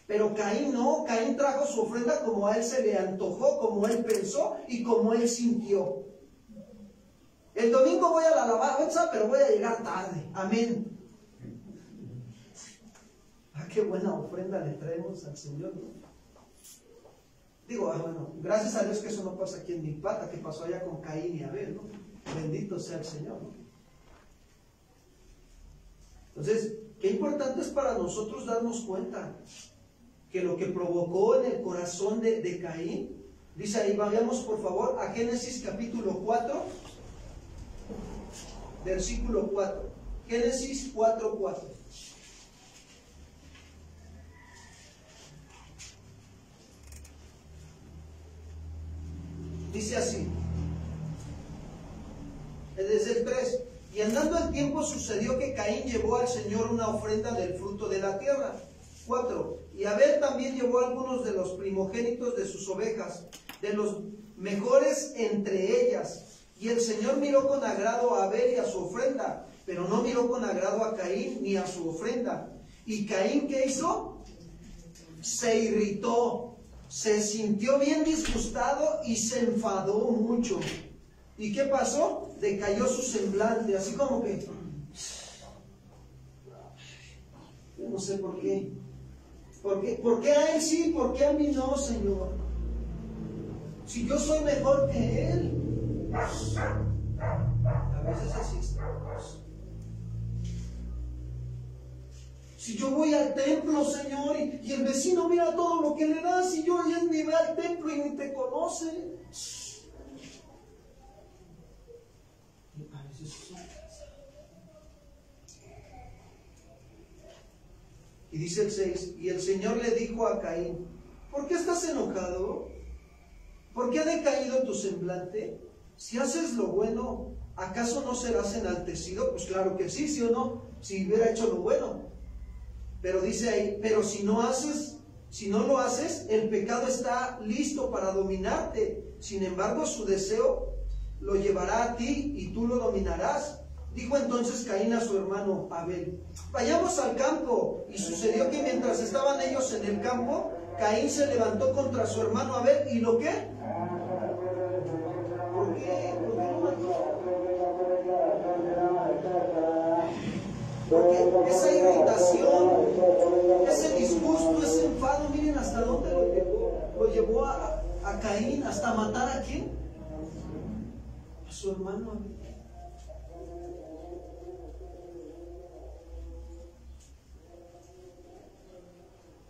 Pero Caín no, Caín trajo su ofrenda como a él se le antojó, como él pensó y como él sintió. El domingo voy a la alabanza, pero voy a llegar tarde. Amén. Qué buena ofrenda le traemos al Señor, ¿no? Digo, bueno, gracias a Dios que eso no pasa aquí en Milpata, que pasó allá con Caín y Abel, ¿no? Bendito sea el Señor. Entonces, qué importante es para nosotros darnos cuenta que lo que provocó en el corazón de Caín, dice ahí, vayamos por favor a Génesis capítulo 4, versículo 4. Génesis 4:4. Dice así, desde el 3. Y andando el tiempo sucedió que Caín llevó al Señor una ofrenda del fruto de la tierra. 4. Y Abel también llevó algunos de los primogénitos de sus ovejas, de los mejores entre ellas. Y el Señor miró con agrado a Abel y a su ofrenda, pero no miró con agrado a Caín ni a su ofrenda. ¿Y Caín qué hizo? Se irritó, se sintió bien disgustado y se enfadó mucho. ¿Y qué pasó? Decayó su semblante, así como que... Yo no sé por qué. ¿Por qué a él sí? ¿Por qué a mí no, Señor? Si yo soy mejor que él. A veces así estamos. Si yo voy al templo, Señor, y el vecino mira todo lo que le das, y yo ya ni ve al templo y ni te conoce. Y a veces eso pasa. Y dice el 6, y el Señor le dijo a Caín, ¿por qué estás enojado? ¿Por qué ha decaído tu semblante? Si haces lo bueno, ¿acaso no serás enaltecido? Pues claro que sí, ¿sí o no? Si hubiera hecho lo bueno. Pero dice ahí, pero si no lo haces, el pecado está listo para dominarte. Sin embargo, su deseo lo llevará a ti y tú lo dominarás. Dijo entonces Caín a su hermano Abel, vayamos al campo. Y sucedió que mientras estaban ellos en el campo, Caín se levantó contra su hermano Abel. ¿Y lo qué? ¿Por qué? ¿Por qué lo mató? Porque esa irritación, ese disgusto, ese enfado, miren hasta dónde lo llevó. Lo llevó a Caín hasta matar ¿a quién? A su hermano Abel.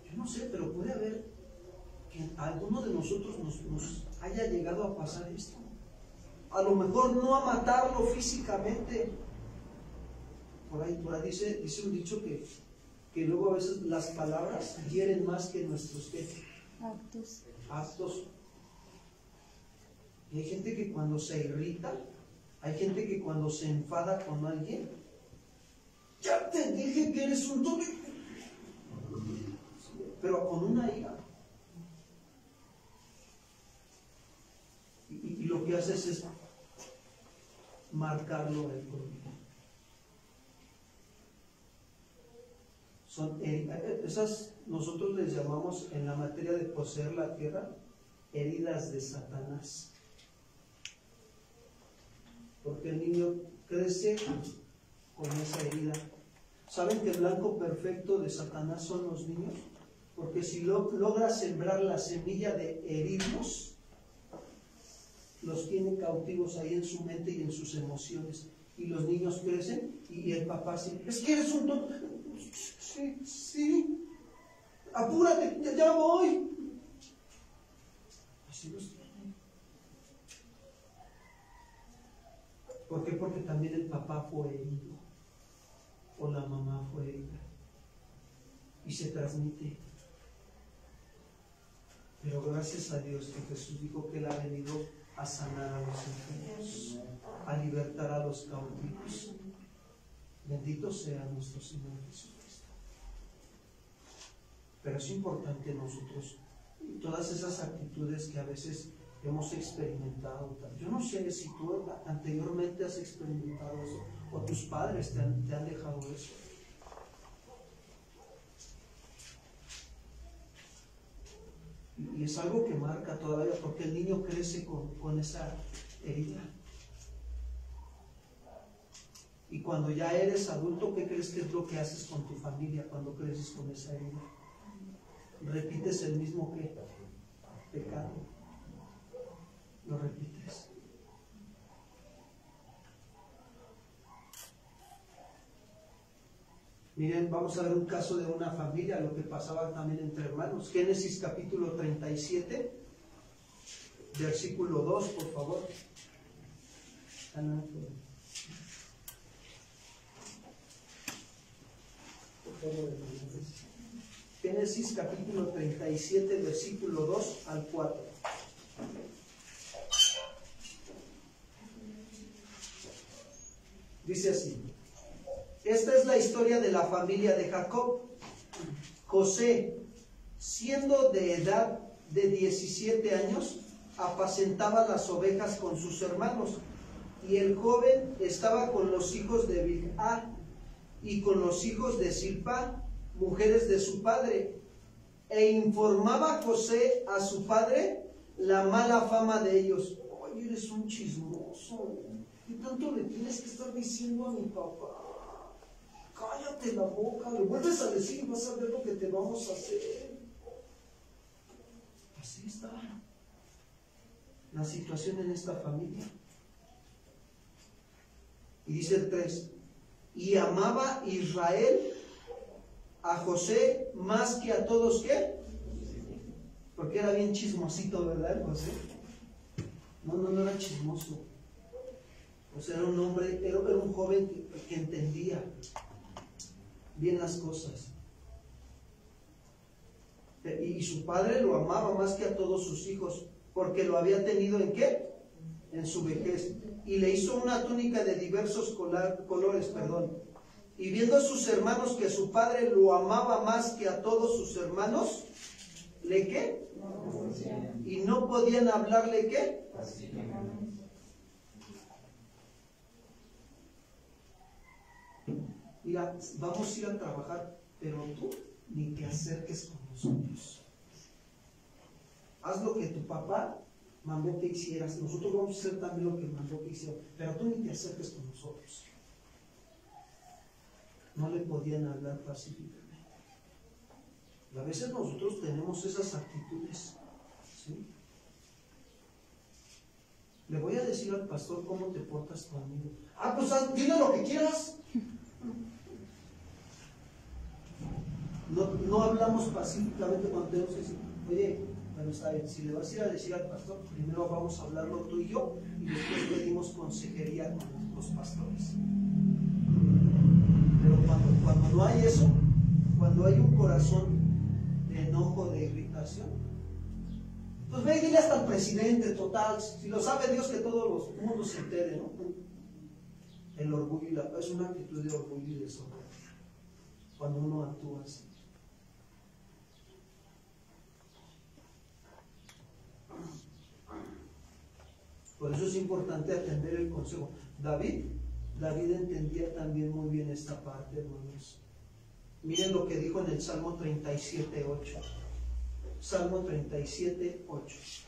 Yo no sé, pero puede haber que a alguno de nosotros nos haya llegado a pasar esto. A lo mejor no a matarlo físicamente. Por ahí dice un dicho que luego a veces las palabras hieren más que nuestros actos. Y hay gente que cuando se irrita, hay gente que cuando se enfada con alguien, ya te dije que eres un tonto, pero con una ira. Y lo que haces es marcarlo en el conmigo. Esas nosotros les llamamos en la materia de poseer la tierra heridas de Satanás, porque el niño crece con esa herida. ¿Saben que el blanco perfecto de Satanás son los niños? Porque si logra sembrar la semilla de herirnos, los tiene cautivos ahí en su mente y en sus emociones, y los niños crecen y el papá siempre, es que eres un tonto. Sí, apúrate, ya voy. Así los tiene. ¿Por qué? Porque también el papá fue herido o la mamá fue herida y se transmite. Pero gracias a Dios que Jesús dijo que Él ha venido a sanar a los enfermos, a libertar a los cautivos. Bendito sea nuestro Señor Jesucristo. Pero es importante nosotros, todas esas actitudes que a veces hemos experimentado. Yo no sé si tú anteriormente has experimentado eso, o tus padres te han dejado eso. Y es algo que marca todavía, porque el niño crece con esa herida. Y cuando ya eres adulto, ¿qué crees que es lo que haces con tu familia cuando creces con esa herida? Repites el mismo pecado. Lo repites. Miren, vamos a ver un caso de una familia, lo que pasaba también entre hermanos. Génesis capítulo 37, versículo 2, por favor. Génesis capítulo 37, versículo 2 al 4. Dice así: esta es la historia de la familia de Jacob. José, siendo de edad de 17 años, apacentaba las ovejas con sus hermanos, y el joven estaba con los hijos de Bilhá y con los hijos de Silpa, mujeres de su padre, e informaba José a su padre la mala fama de ellos. Oye, eres un chismoso, ¿qué tanto le tienes que estar diciendo a mi papá? Cállate la boca, le vuelves a decir y vas a ver lo que te vamos a hacer. Así está la situación en esta familia. Y dice el 3: y amaba Israel a José más que a todos, ¿qué? Porque era bien chismosito, ¿verdad, José? No era chismoso. O sea, era un hombre, era un joven que entendía bien las cosas. Y su padre lo amaba más que a todos sus hijos, porque lo había tenido ¿en qué? En su vejez. Y le hizo una túnica de diversos colores. Y viendo a sus hermanos que su padre lo amaba más que a todos sus hermanos, ¿le qué? Y no podían hablarle ¿qué? Mira, vamos a ir a trabajar, pero tú ni te acerques con nosotros. Haz lo que tu papá mandó que hicieras. Nosotros vamos a hacer también lo que mandó que hicieras, pero tú ni te acerques con nosotros. No le podían hablar pacíficamente. Y a veces nosotros tenemos esas actitudes, ¿sí? Le voy a decir al pastor cómo te portas conmigo. Ah, pues dile lo que quieras. No hablamos pacíficamente cuando tenemos que decir, oye, bueno, está bien, si le vas a ir a decir al pastor, primero vamos a hablarlo tú y yo, y después pedimos consejería con los pastores. Pero cuando no hay eso, cuando hay un corazón de enojo, de irritación, pues ve y dile hasta al presidente, total, si lo sabe Dios, que todo el mundo se entere, ¿no? El orgullo y la paz es una actitud de orgullo y de soberbia cuando uno actúa así. Por eso es importante atender el consejo. David entendía también muy bien esta parte, hermanos. Miren lo que dijo en el Salmo 37:8. Salmo 37:8.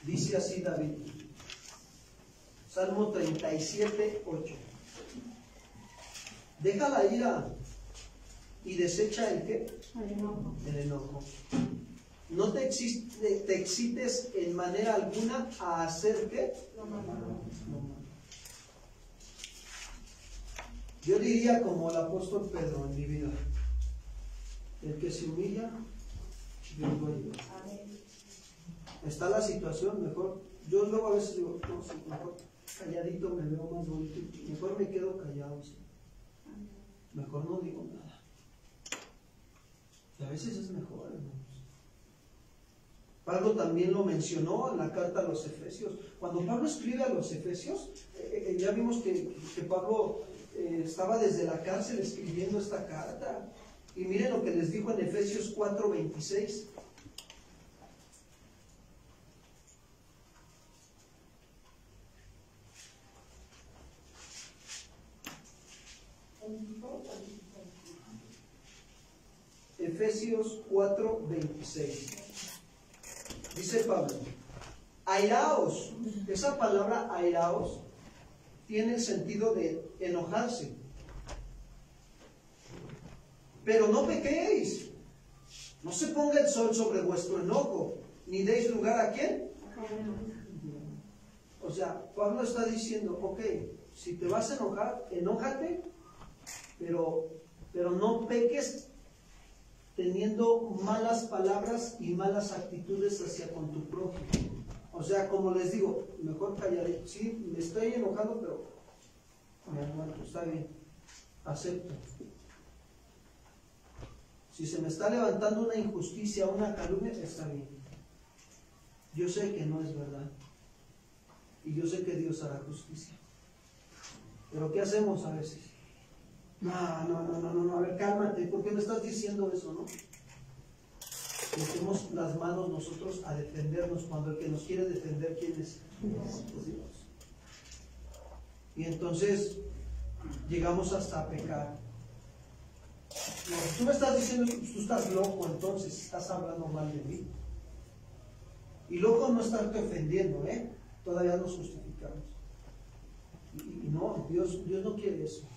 Dice así David. Salmo 37:8. Deja la ira y desecha el ¿qué? El enojo. No te excites en manera alguna a hacer ¿qué? Lo malo. Yo diría como el apóstol Pedro en mi vida: el que se humilla, Dios lo ayuda. Está la situación, mejor. Yo luego a veces digo, no, sí, mejor calladito me veo más bonito, mejor me quedo callado, ¿sí? Mejor no digo nada. Y a veces es mejor, hermanos. Pablo también lo mencionó en la carta a los Efesios. Cuando Pablo escribe a los Efesios, ya vimos que Pablo estaba desde la cárcel escribiendo esta carta. Y miren lo que les dijo en Efesios 4:26. Efesios 4:26. Dice Pablo: airaos. Esa palabra airaos tiene el sentido de enojarse. Pero no pequéis. No se ponga el sol sobre vuestro enojo, ni deis lugar a ¿quién? O sea, Pablo está diciendo, ok, si te vas a enojar, enójate, pero no peques teniendo malas palabras y malas actitudes hacia con tu prójimo. O sea, como les digo, mejor callaré. Sí, me estoy enojando, pero me aguanto, está bien, acepto. Si se me está levantando una injusticia, una calumnia, está bien. Yo sé que no es verdad. Y yo sé que Dios hará justicia. Pero ¿qué hacemos a veces? No, a ver, cálmate, ¿por qué me estás diciendo eso, no? Metemos las manos nosotros a defendernos cuando el que nos quiere defender, ¿quién es? Pues Dios. Y entonces llegamos hasta a pecar. No, tú me estás diciendo que tú estás loco, entonces estás hablando mal de mí. Y loco no estarte ofendiendo, ¿eh? Todavía nos justificamos. Y no, Dios no quiere eso.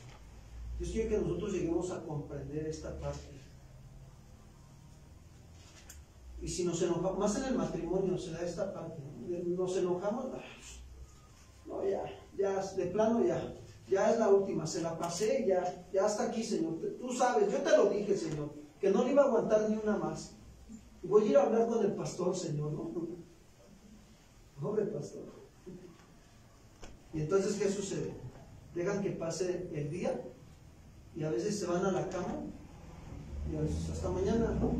Dios quiere que nosotros lleguemos a comprender esta parte. Y si nos enojamos, más en el matrimonio se da esta parte, ¿no? Nos enojamos, no, ya, de plano ya es la última, se la pasé, ya hasta aquí, Señor. Tú sabes, yo te lo dije, Señor, que no le iba a aguantar ni una más. Y voy a ir a hablar con el pastor, Señor, ¿no? Pobre pastor. Y entonces, ¿qué sucede? Dejan que pase el día y a veces se van a la cama y a veces hasta mañana, ¿no?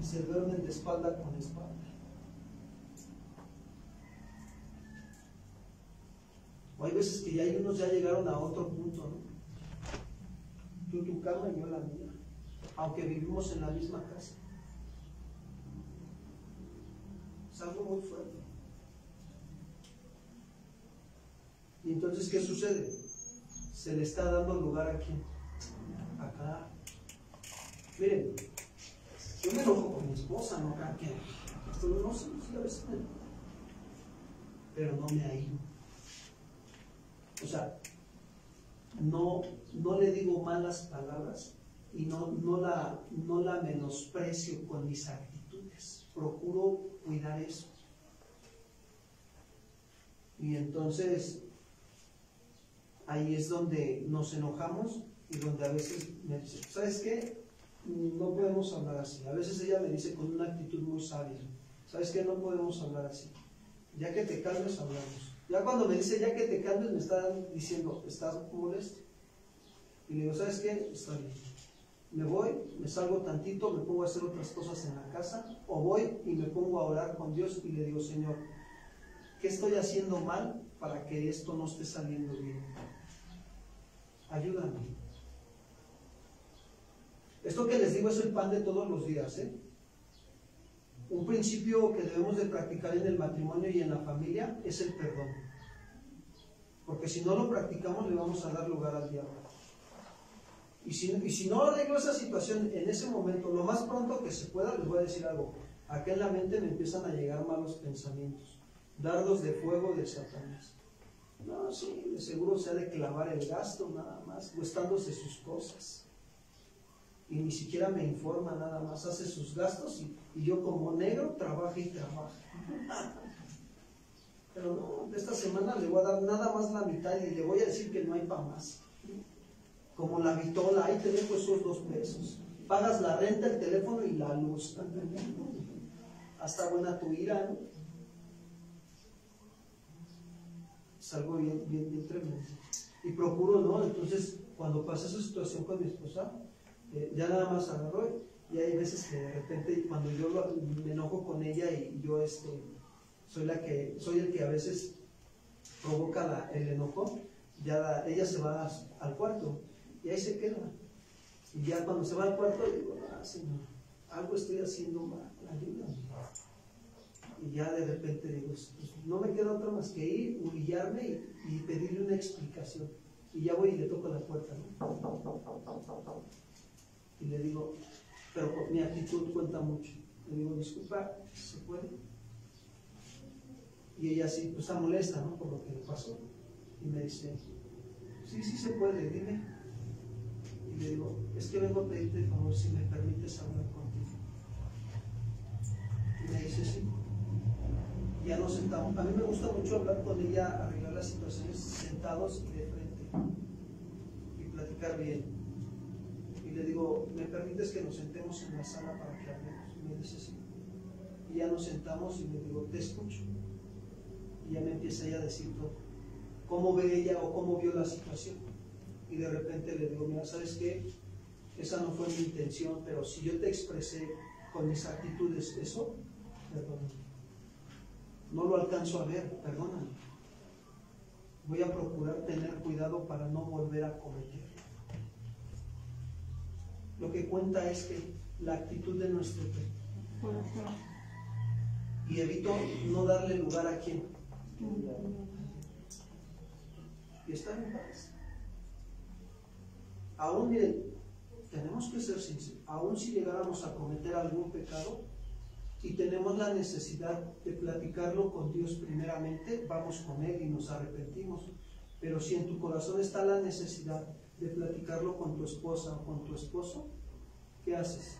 Y se duermen de espalda con espalda. O hay veces que ya hay unos ya llegaron a otro punto, ¿no? Tú tu cama y yo la mía, aunque vivimos en la misma casa. Es algo muy fuerte. Y entonces, ¿qué sucede? Se le está dando lugar a quién? Acá. Miren, yo me enojo con mi esposa, ¿no? Acá, no sé, sí, a veces me enojo. Pero no me ha ido. O sea, no le digo malas palabras y no la menosprecio con mis actitudes. Procuro cuidar eso. Y entonces ahí es donde nos enojamos y donde a veces me dice, ¿sabes qué? No podemos hablar así. A veces ella me dice con una actitud muy sabia, ¿sabes qué? No podemos hablar así. Ya que te calmes, hablamos. Ya cuando me dice ya que te calmes, me está diciendo, ¿estás molesto? Y le digo, ¿sabes qué? Está bien. Me voy, me salgo tantito, me pongo a hacer otras cosas en la casa, o voy y me pongo a orar con Dios y le digo, Señor, ¿qué estoy haciendo mal para que esto no esté saliendo bien? Ayúdame. Esto que les digo es el pan de todos los días, ¿eh? Un principio que debemos de practicar en el matrimonio y en la familia es el perdón. Porque si no lo practicamos le vamos a dar lugar al diablo. Y si no arreglo esa situación en ese momento, lo más pronto que se pueda, les voy a decir algo. Acá en la mente me empiezan a llegar malos pensamientos. Dardos de fuego de Satanás. No, sí, de seguro se ha de clavar el gasto nada más, gustándose sus cosas. Y ni siquiera me informa nada más, hace sus gastos y yo como negro trabaja y trabaja. Pero no, esta semana le voy a dar nada más la mitad y le voy a decir que no hay para más. Como la vitola, ahí te dejo esos 2 pesos. Pagas la renta, el teléfono y la luz. Hasta buena tu ira, ¿no? Es algo bien tremendo. Y procuro, ¿no? Entonces, cuando pasa esa situación con mi esposa, ya nada más agarro y hay veces que de repente cuando yo me enojo con ella y yo soy el que a veces provoca el enojo, ella se va al cuarto y ahí se queda. Y ya cuando se va al cuarto digo, Señor, algo estoy haciendo mal, ayúdame. Y ya de repente digo, pues no me queda otra más que ir, humillarme y pedirle una explicación. Y ya voy y le toco la puerta, ¿no? Y le digo, pero mi actitud cuenta mucho. Le digo, disculpa, ¿se puede? Y ella sí, pues está molesta, ¿no? Por lo que le pasó. Y me dice, sí se puede, dime. Y le digo, es que vengo a pedirte el favor si me permites hablar contigo. Y me dice, sí. ya nos sentamos. A mí me gusta mucho hablar con ella, arreglar las situaciones sentados y de frente y platicar bien. Y le digo, ¿me permites que nos sentemos en la sala para que hablemos? Y me dice sí. Y ya nos sentamos y le digo, te escucho. Y ya me empieza ella a decir todo, cómo ve ella o cómo vio la situación. Y de repente le digo, mira, ¿sabes qué? Esa no fue mi intención, pero si yo te expresé con mis actitudes eso, perdóname. No lo alcanzo a ver, perdóname. Voy a procurar tener cuidado para no volver a cometerlo. Lo que cuenta es que la actitud de nuestro corazón. Y evito no darle lugar a quién. Y estar en paz. Aún, miren, tenemos que ser sinceros, aún si llegáramos a cometer algún pecado y tenemos la necesidad de platicarlo con Dios primeramente, vamos con Él y nos arrepentimos. Pero si en tu corazón está la necesidad de platicarlo con tu esposa o con tu esposo, ¿qué haces?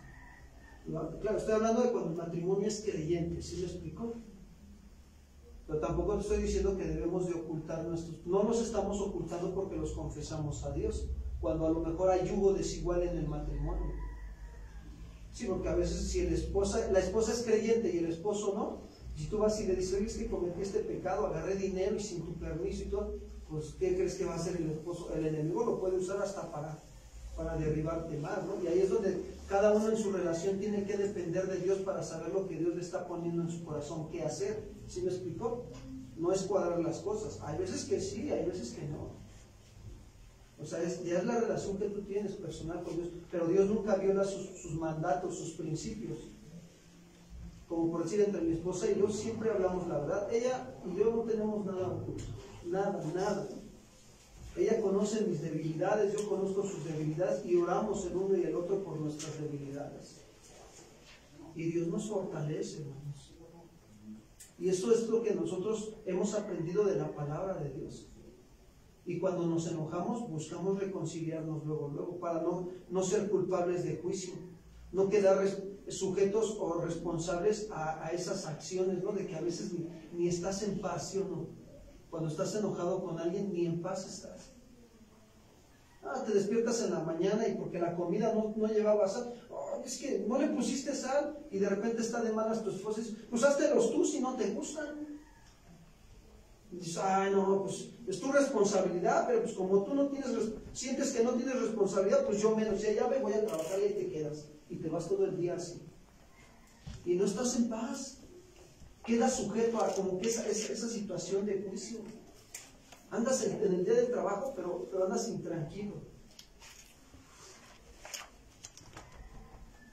Claro, estoy hablando de cuando el matrimonio es creyente, ¿sí me explico? Pero tampoco te estoy diciendo que debemos de ocultar nuestros... No los estamos ocultando porque los confesamos a Dios, cuando a lo mejor hay yugo desigual en el matrimonio. Sí, porque a veces si la esposa es creyente y el esposo no, si tú vas y le dices, oye, es que cometí este pecado, agarré dinero y sin tu permiso y todo, pues ¿qué crees que va a hacer el esposo? El enemigo lo puede usar hasta para derribarte más, ¿no? Y ahí es donde cada uno en su relación tiene que depender de Dios para saber lo que Dios le está poniendo en su corazón, qué hacer. ¿Sí me explicó? No es cuadrar las cosas. Hay veces que sí, hay veces que no. O sea, ya es la relación que tú tienes personal con Dios, pero Dios nunca viola sus mandatos, sus principios. Como por decir, entre mi esposa y yo siempre hablamos la verdad. Ella y yo no tenemos nada oculto, nada. Ella conoce mis debilidades, yo conozco sus debilidades y oramos el uno y el otro por nuestras debilidades. Y Dios nos fortalece, hermanos. Y eso es lo que nosotros hemos aprendido de la palabra de Dios. Y cuando nos enojamos, buscamos reconciliarnos luego, para no ser culpables de juicio, no quedar sujetos o responsables a esas acciones, ¿no? De que a veces ni estás en paz, ¿sí o no? Cuando estás enojado con alguien, ni en paz estás. Te despiertas en la mañana y porque la comida no llevaba sal, es que no le pusiste sal, y de repente está de malas tu esposa y dices, pues háztelos tú si no te gustan. Y dices, no, pues es tu responsabilidad, pero pues como tú sientes que no tienes responsabilidad, pues yo menos, ya me voy a trabajar y ahí te quedas. Y te vas todo el día así. Y no estás en paz. Quedas sujeto a como que esa situación de juicio. Andas en el día del trabajo, pero andas intranquilo.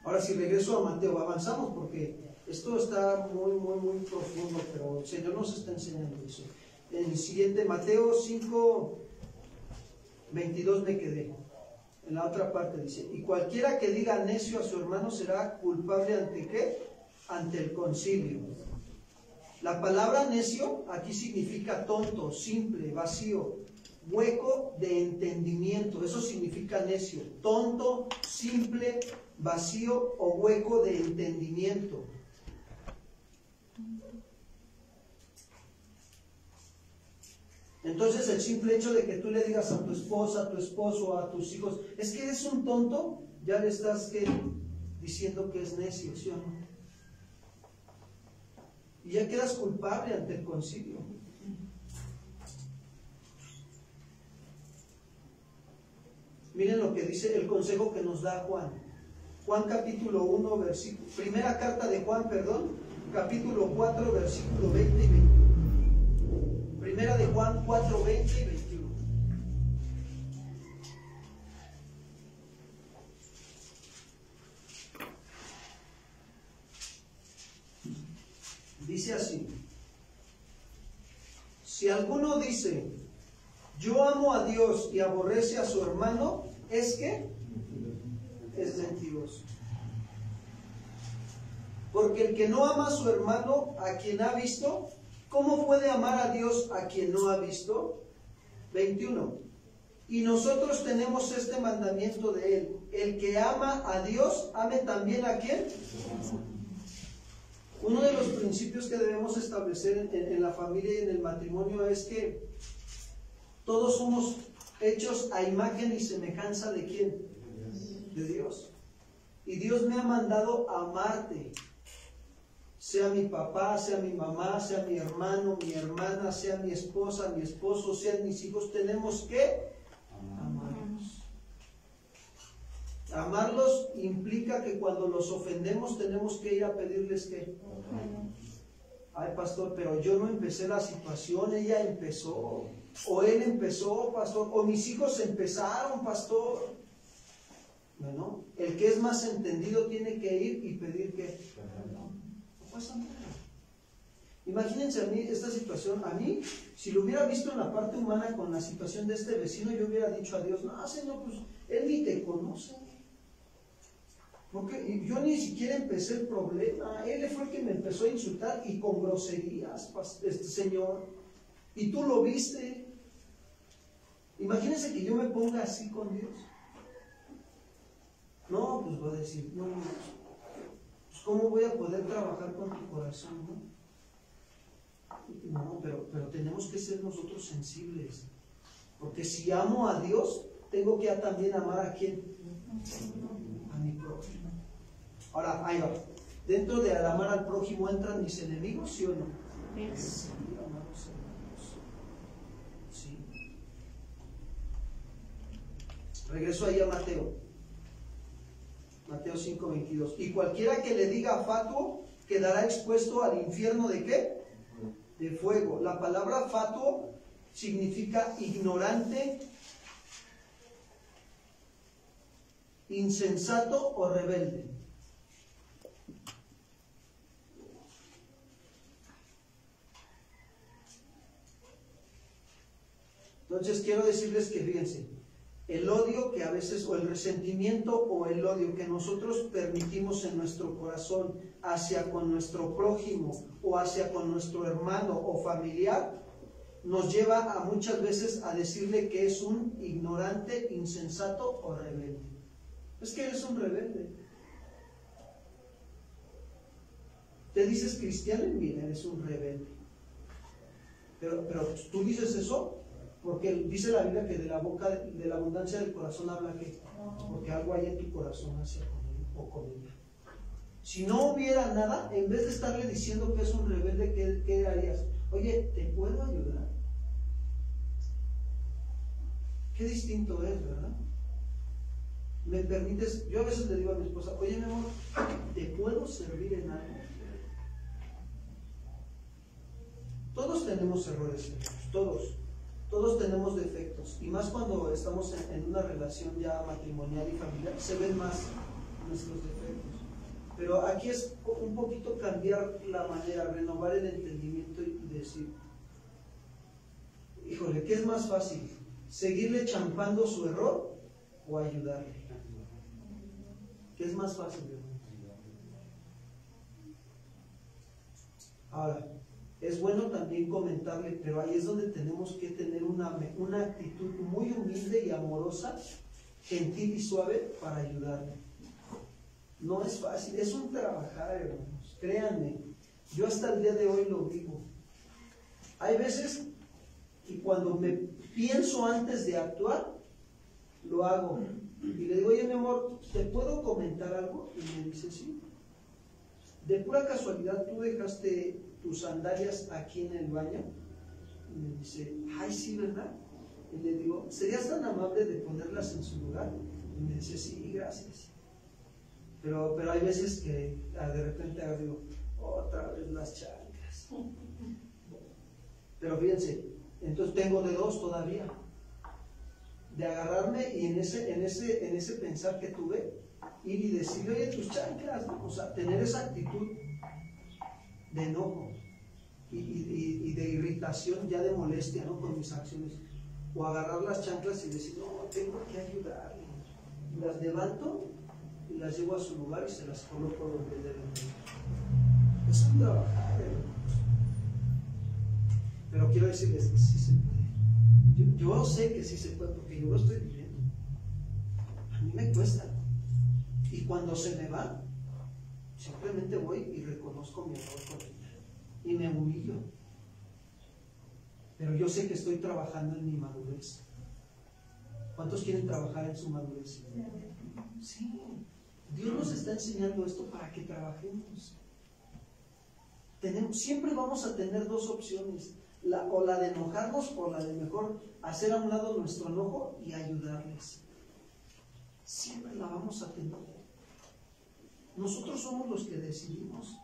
Ahora si regreso a Mateo, avanzamos porque esto está muy profundo, pero el Señor nos está enseñando eso. En el siguiente, Mateo 5, 22 me quedé. En la otra parte dice, y cualquiera que diga necio a su hermano será culpable ante ¿qué? Ante el concilio. La palabra necio aquí significa tonto, simple, vacío, hueco de entendimiento. Eso significa necio, tonto, simple, vacío o hueco de entendimiento. Entonces el simple hecho de que tú le digas a tu esposa, a tu esposo, a tus hijos, es que eres un tonto, ya le estás diciendo que es necio, ¿sí o no? Y ya quedas culpable ante el concilio. Miren lo que dice el consejo que nos da Juan. Juan capítulo 1, primera carta de Juan, capítulo 4, versículo 20 y 21. Primera de Juan 4, 20 y 21. Dice así: si alguno dice, yo amo a Dios y aborrece a su hermano, es que es mentiroso. Porque el que no ama a su hermano, a quien ha visto, ¿cómo puede amar a Dios a quien no ha visto? 21. Y nosotros tenemos este mandamiento de Él: el que ama a Dios, ame también a ¿quién? Uno de los principios que debemos establecer en la familia y en el matrimonio es que todos somos hechos a imagen y semejanza ¿de quién? De Dios. Y Dios me ha mandado a amarte, sea mi papá, sea mi mamá, sea mi hermano, mi hermana, sea mi esposa, mi esposo, sean mis hijos. Tenemos que amarlos. Amarlos implica que cuando los ofendemos tenemos que ir a pedirles que, ay pastor, pero yo no empecé la situación, ella empezó, o él empezó, pastor, o mis hijos empezaron, pastor. Bueno, el que es más entendido tiene que ir y pedir que no pasa nada. Imagínense a mí esta situación, a mí, si lo hubiera visto en la parte humana con la situación de este vecino, yo hubiera dicho a Dios, no, Señor, pues él ni te conoce. Porque yo ni siquiera empecé el problema, él fue el que me empezó a insultar y con groserías, Señor, y tú lo viste. Imagínense que yo me ponga así con Dios. No, pues voy a decir, no, pues ¿cómo voy a poder trabajar con tu corazón? No, pero tenemos que ser nosotros sensibles, porque si amo a Dios, tengo que también amar a ¿quién? A mi prójimo. Ahora, ahí va. Dentro de amar al prójimo entran mis enemigos, ¿sí o no? Sí, amados hermanos. Sí. Regreso ahí a Mateo. Mateo 5:22. Y cualquiera que le diga fatuo quedará expuesto al infierno ¿de qué? De fuego. La palabra fatuo significa ignorante, insensato o rebelde. Entonces quiero decirles que fíjense, el odio que a veces, o el resentimiento o el odio que nosotros permitimos en nuestro corazón hacia con nuestro prójimo o hacia con nuestro hermano o familiar, nos lleva a muchas veces a decirle que es un ignorante, insensato o rebelde. Es que eres un rebelde. Te dices cristiano y mira, eres un rebelde. Pero tú dices eso porque dice la Biblia que de la boca, de la abundancia del corazón habla que, porque algo hay en tu corazón hacia con él o con ella. Si no hubiera nada, en vez de estarle diciendo que es un rebelde, ¿qué harías? Oye, ¿te puedo ayudar? Qué distinto es, ¿verdad? ¿Me permites? Yo a veces le digo a mi esposa, oye, mi amor, ¿te puedo servir en algo? Todos tenemos errores, todos tenemos defectos, y más cuando estamos en una relación ya matrimonial y familiar, se ven más nuestros defectos. Pero aquí es un poquito cambiar la manera, renovar el entendimiento y decir, híjole, ¿qué es más fácil? ¿Seguirle champando su error o ayudarle? ¿Qué es más fácil, hermano? Ahora, es bueno también comentarle, pero ahí es donde tenemos que tener una actitud muy humilde y amorosa, gentil y suave para ayudarle. No es fácil, es un trabajar, hermanos, créanme. Yo hasta el día de hoy lo vivo. Hay veces que cuando me pienso antes de actuar, lo hago. Y le digo, oye, mi amor, ¿te puedo comentar algo? Y me dice, sí. De pura casualidad, ¿tú dejaste tus sandalias aquí en el baño? Y me dice, ay, sí, ¿verdad? Y le digo, ¿serías tan amable de ponerlas en su lugar? Y me dice, sí, gracias. Pero hay veces que de repente digo, otra vez las chanclas. Pero fíjense, entonces tengo de dos todavía. De agarrarme y en ese pensar que tuve, ir y decirle, oye, tus chanclas, ¿no? O sea, tener esa actitud de enojo y de irritación, ya de molestia, ¿no? Con mis acciones. O agarrar las chanclas y decir, no, tengo que ayudarle. Y las levanto y las llevo a su lugar y se las coloco donde deben ir. Es un trabajar, pero quiero decirles que sí se puede. Yo sé que sí se puede porque yo lo estoy viviendo. A mí me cuesta. Y cuando se me va, Simplemente voy y reconozco mi error con ella y me humillo. Pero yo sé que estoy trabajando en mi madurez. ¿Cuántos quieren trabajar en su madurez? Sí. Dios nos está enseñando esto para que trabajemos. Siempre vamos a tener dos opciones, o la de enojarnos o la de mejor hacer a un lado nuestro enojo y ayudarles. Siempre la vamos a tener. Nosotros somos los que decidimos.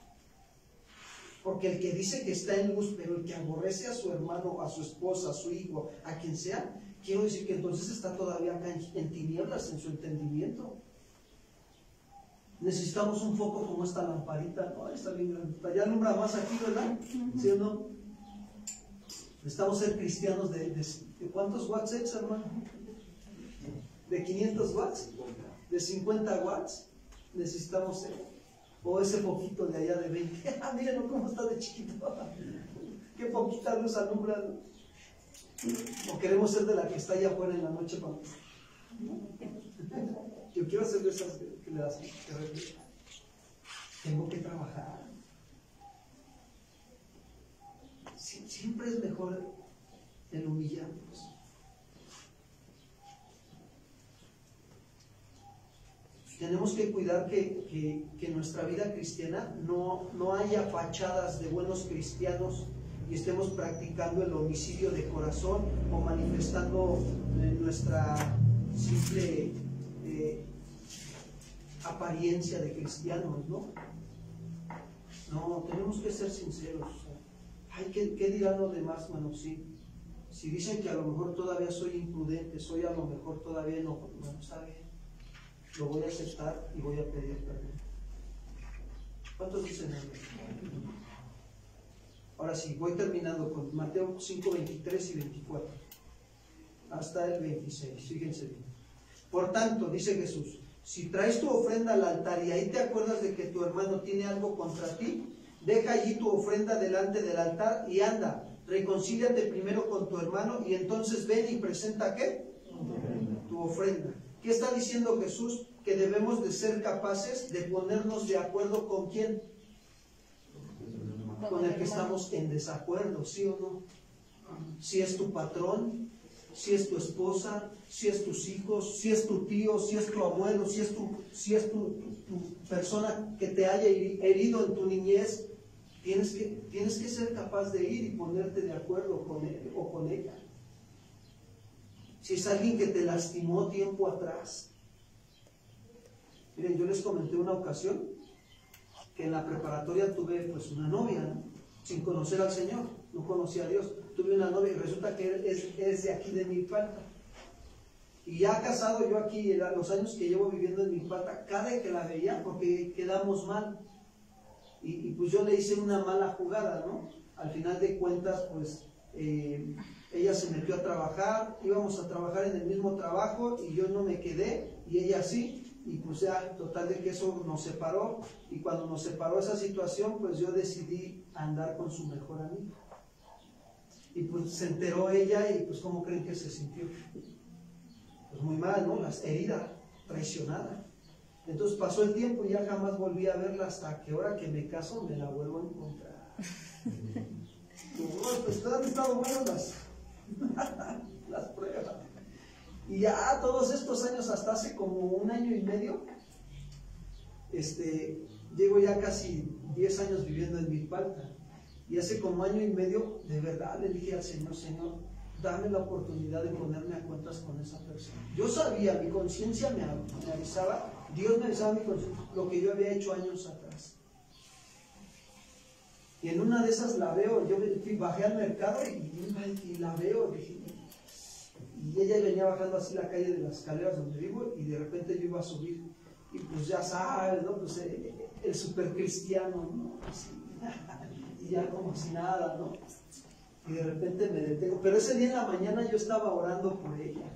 Porque el que dice que está en luz, pero el que aborrece a su hermano, a su esposa, a su hijo, a quien sea, quiero decir que entonces está todavía acá en tinieblas en su entendimiento. Necesitamos un foco como esta lamparita, ¿no? Esta lamparita ya alumbra más aquí, ¿verdad? ¿Sí o no? Necesitamos ser cristianos de ¿cuántos watts es, hermano? ¿De 500 watts? ¿De 50 watts? Necesitamos ser. O ese poquito de allá de 20. Miren cómo está de chiquito. Qué poquita luz alumbra, ¿no? O queremos ser de la que está allá afuera en la noche, ¿no? Yo quiero ser de esas que le das. Tengo que trabajar. Siempre es mejor el humillarnos. Tenemos que cuidar que nuestra vida cristiana no haya fachadas de buenos cristianos y estemos practicando el homicidio de corazón o manifestando nuestra simple apariencia de cristianos, ¿no? No, tenemos que ser sinceros. Ay, ¿qué dirán los demás? Bueno, sí. Si dicen que a lo mejor todavía soy imprudente, soy a lo mejor todavía no, bueno, está bien. Lo voy a aceptar y voy a pedir perdón. ¿Cuántos dicen amén? Ahora sí, voy terminando con Mateo 5, 23 y 24. Hasta el 26, fíjense bien. Por tanto, dice Jesús, si traes tu ofrenda al altar y ahí te acuerdas de que tu hermano tiene algo contra ti, deja allí tu ofrenda delante del altar y anda, reconcíliate primero con tu hermano y entonces ven y presenta ¿qué? Tu ofrenda. ¿Qué está diciendo Jesús? Que debemos de ser capaces de ponernos de acuerdo con quién. Con el que estamos en desacuerdo, ¿sí o no? Si es tu patrón, si es tu esposa, si es tus hijos, si es tu tío, si es tu abuelo, si es tu persona que te haya herido en tu niñez, tienes que ser capaz de ir y ponerte de acuerdo con él o con ella. Si es alguien que te lastimó tiempo atrás. Miren, yo les comenté una ocasión que en la preparatoria tuve pues una novia, ¿no? Sin conocer al Señor, no conocía a Dios. Tuve una novia y resulta que es de aquí de Milpalta. Y ya casado yo aquí, los años que llevo viviendo en Milpalta, cada vez que la veía, porque quedamos mal. Y pues yo le hice una mala jugada, ¿no? Al final de cuentas, pues ella se metió a trabajar, íbamos a trabajar en el mismo trabajo y yo no me quedé y ella sí. Y pues ya, total de que eso nos separó, y cuando nos separó esa situación, pues yo decidí andar con su mejor amigo. Y pues se enteró ella y pues ¿cómo creen que se sintió? Pues muy mal, ¿no? Las heridas, traicionada. Entonces pasó el tiempo y ya jamás volví a verla hasta que ahora que me caso me la vuelvo a encontrar. Pues han estado buenas las pruebas. Y ya todos estos años, hasta hace como 1 año y medio, llevo ya casi 10 años viviendo en Milpalta. Y hace como 1 año y medio, de verdad le dije al Señor, Señor, dame la oportunidad de ponerme a cuentas con esa persona. Yo sabía, mi conciencia me avisaba, Dios me avisaba mi conciencia, lo que yo había hecho años atrás. Y en una de esas la veo, yo bajé al mercado y la veo, dije, y ella venía bajando así la calle de las escaleras donde vivo y de repente yo iba a subir y pues ya sabes, ¿no? Pues el super cristiano, ¿no? Así, y ya como si nada, ¿no? Y de repente me detengo, pero ese día en la mañana yo estaba orando por ella,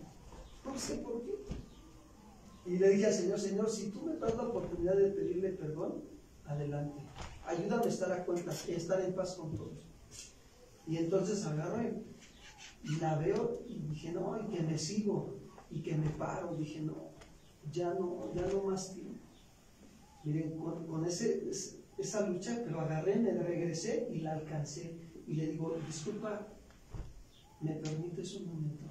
no sé por qué, y le dije al Señor, Señor, si tú me das la oportunidad de pedirle perdón, adelante, ayúdame a estar a cuentas y a estar en paz con todos. Y entonces agarro y la veo y dije, no, y que me sigo y que me paro. Dije, no, ya no más tiempo. Miren, con esa lucha, pero agarré, me regresé y la alcancé. Y le digo, disculpa, ¿me permites un momento?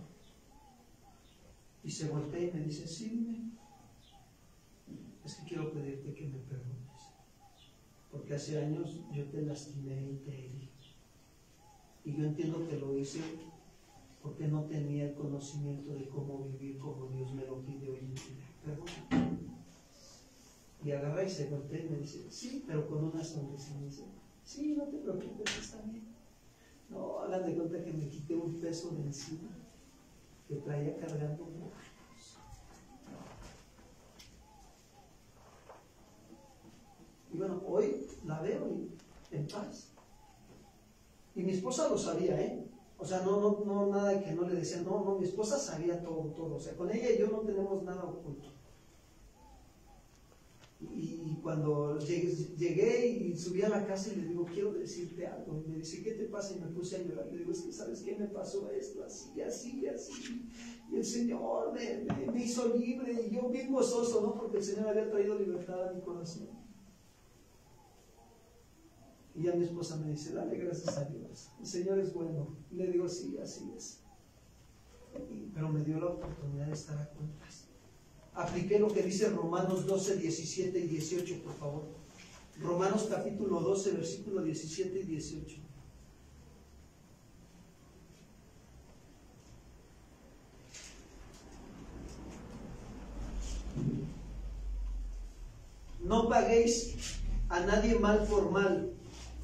Y se voltea y me dice, sí, dime. Es que quiero pedirte que me perdones. Porque hace años yo te lastimé y te herí. Y yo entiendo que lo hice porque no tenía el conocimiento de cómo vivir como Dios me lo pide hoy en día. Perdóname. Y agarra y se voltea y me dice, sí, pero con una sonrisa. Y me dice, sí, no te preocupes, está bien. No, hagan de cuenta que me quité un peso de encima que traía cargando años. Y bueno, hoy la veo en paz. Y mi esposa lo sabía, ¿eh? O sea, no nada que no le decía, no, mi esposa sabía todo. O sea, con ella y yo no tenemos nada oculto. Y cuando llegué y subí a la casa y le digo, quiero decirte algo. Y me dice, ¿qué te pasa? Y me puse a llorar. Le digo, es que ¿sabes qué me pasó esto? Así. Y el Señor me hizo libre. Y yo bien gozoso, ¿no? Porque el Señor había traído libertad a mi corazón. Y ya mi esposa me dice, dale gracias a Dios. El Señor es bueno. Y le digo, sí, así es. Pero me dio la oportunidad de estar a cuentas. Apliqué lo que dice Romanos 12, 17 y 18, por favor. Romanos capítulo 12, versículo 17 y 18. No paguéis a nadie mal por mal.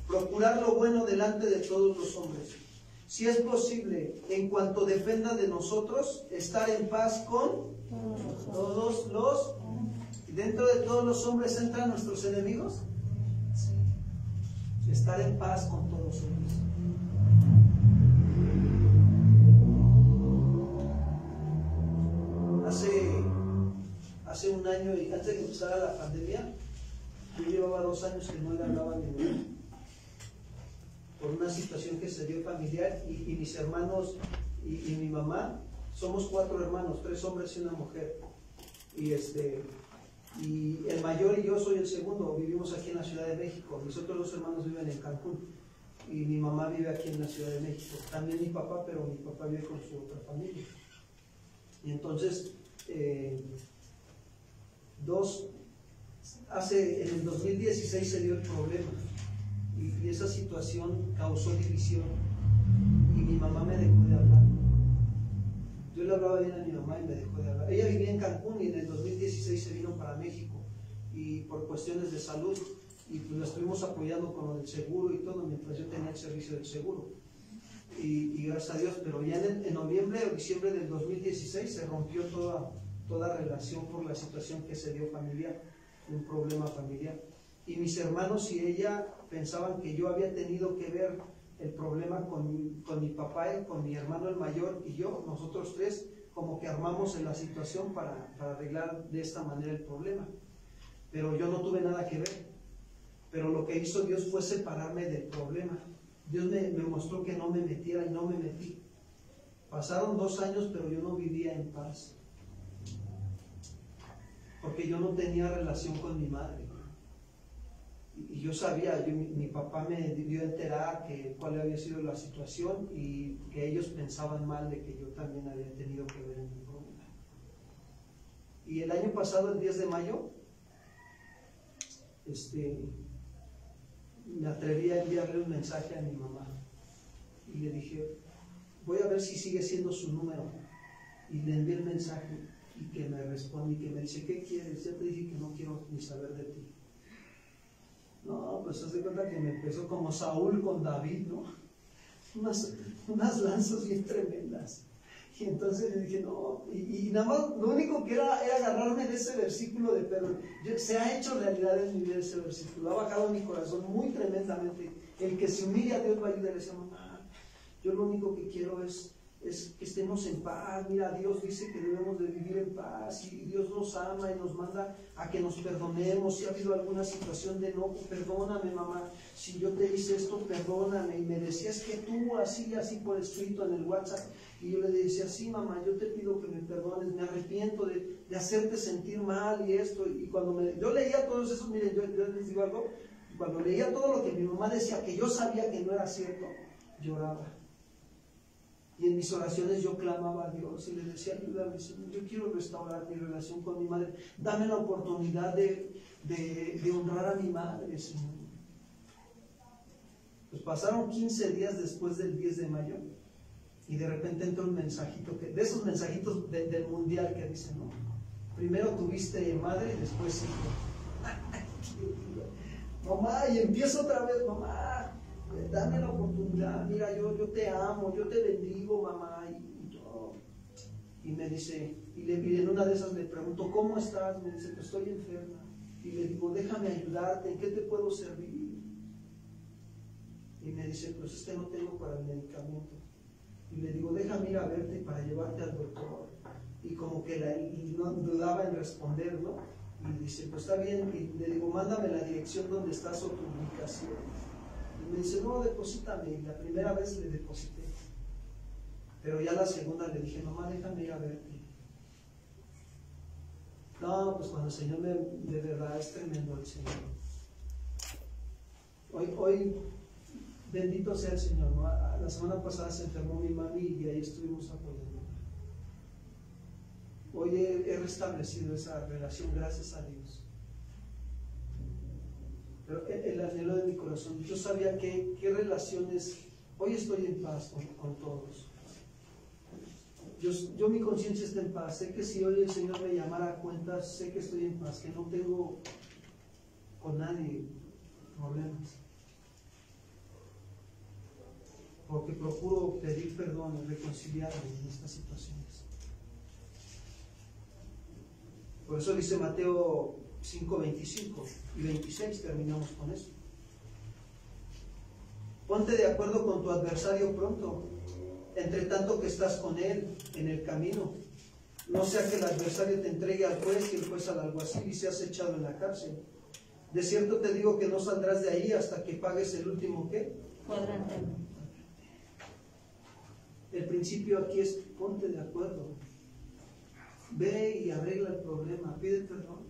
Procurad lo bueno delante de todos los hombres. Si es posible, en cuanto dependa de nosotros, estar en paz con todos los... ¿Dentro de todos los hombres entran nuestros enemigos? Sí. Estar en paz con todos los hombres. Hace un año, y antes de que empezara la pandemia, yo llevaba 2 años que no le hablaba a mi mamá por una situación que se dio familiar, y mis hermanos y mi mamá, somos 4 hermanos, 3 hombres y una mujer, y el mayor y yo soy el segundo. Vivimos aquí en la Ciudad de México. Mis otros 2 hermanos viven en Cancún y mi mamá vive aquí en la Ciudad de México. También mi papá, pero mi papá vive con su otra familia. Y entonces en el 2016 se dio el problema, y esa situación causó división, y mi mamá me dejó de hablar. Yo le hablaba bien a mi mamá y me dejó de hablar. Ella vivía en Cancún y en el 2016 se vino para México, y por cuestiones de salud, y pues la estuvimos apoyando con lo del seguro y todo, mientras yo tenía el servicio del seguro. Y gracias a Dios, pero ya en noviembre o diciembre del 2016 se rompió toda relación por la situación que se dio familiar, un problema familiar. Y mis hermanos y ella pensaban que yo había tenido que ver el problema con mi papá, con mi hermano el mayor y yo. Nosotros 3 como que armamos en la situación para arreglar de esta manera el problema. Pero yo no tuve nada que ver. Pero lo que hizo Dios fue separarme del problema. Dios me mostró que no me metiera y no me metí. Pasaron 2 años, pero yo no vivía en paz. Porque yo no tenía relación con mi madre. Y yo sabía, mi papá me dio a enterar cuál había sido la situación, y que ellos pensaban mal de que yo también había tenido que ver en el problema. Y el año pasado, el 10 de mayo, me atreví a enviarle un mensaje a mi mamá. Y le dije, voy a ver si sigue siendo su número. Y le envié el mensaje, y que me responde y que me dice, ¿qué quieres? Ya te dije que no quiero ni saber de ti. No, pues haz de cuenta que me empezó como Saúl con David, ¿no? Unas lanzas bien tremendas. Y entonces le dije, no, y nada más, lo único que era agarrarme de ese versículo de Pedro. Se ha hecho realidad en mi vida ese versículo, ha bajado en mi corazón muy tremendamente. El que se humilla a Dios va a ayudar. Le decía, mamá, yo lo único que quiero es es que estemos en paz. Mira, Dios dice que debemos de vivir en paz y Dios nos ama y nos manda a que nos perdonemos. Si ha habido alguna situación de no, perdóname mamá, si yo te hice esto, perdóname. Y me decía, es que tú así por escrito en el WhatsApp. Y yo le decía, sí mamá, yo te pido que me perdones, me arrepiento de hacerte sentir mal y esto. Y cuando yo leía todos esos, miren, yo les digo algo, cuando leía todo lo que mi mamá decía, que yo sabía que no era cierto, lloraba. Y en mis oraciones yo clamaba a Dios y le decía, ayúdame, Señor, yo quiero restaurar mi relación con mi madre. Dame la oportunidad de honrar a mi madre, Señor. Pues pasaron 15 días después del 10 de mayo y de repente entra un mensajito, de esos mensajitos del mundial que dicen, ¿no? Primero tuviste madre y después hijo. Mamá, y empiezo otra vez, mamá, dame la oportunidad, mira, yo te amo, yo te bendigo, mamá, y todo. Y me dice, y en una de esas le pregunto, ¿cómo estás? Me dice, pues estoy enferma. Y le digo, déjame ayudarte, ¿en qué te puedo servir? Y me dice, pues es que no tengo para el medicamento. Y le digo, déjame ir a verte para llevarte al doctor. Y como que y no dudaba en responder, ¿no? Y dice, pues está bien. Y le digo, mándame la dirección donde estás o tu ubicación. Y me dice, no, deposítame. Y la primera vez le deposité. Pero ya la segunda le dije, mamá, déjame ir a verte. No, pues cuando el Señor de verdad es tremendo el Señor. Hoy bendito sea el Señor, ¿no? La semana pasada se enfermó mi mami y ahí estuvimos apoyando. Hoy he restablecido esa relación, gracias a Dios. Pero el anhelo de mi corazón, yo sabía qué relaciones, hoy estoy en paz con todos. Yo mi conciencia está en paz, sé que si hoy el Señor me llamara a cuentas, sé que estoy en paz, que no tengo con nadie problemas. Porque procuro pedir perdón y reconciliarme en estas situaciones. Por eso dice Mateo 5, 25 y 26, terminamos con eso. Ponte de acuerdo con tu adversario pronto, entre tanto que estás con él en el camino. No sea que el adversario te entregue al juez y el juez al alguacil y seas echado en la cárcel. De cierto te digo que no saldrás de ahí hasta que pagues el último ¿qué? Cuadrante. El principio aquí es ponte de acuerdo. Ve y arregla el problema, pide perdón.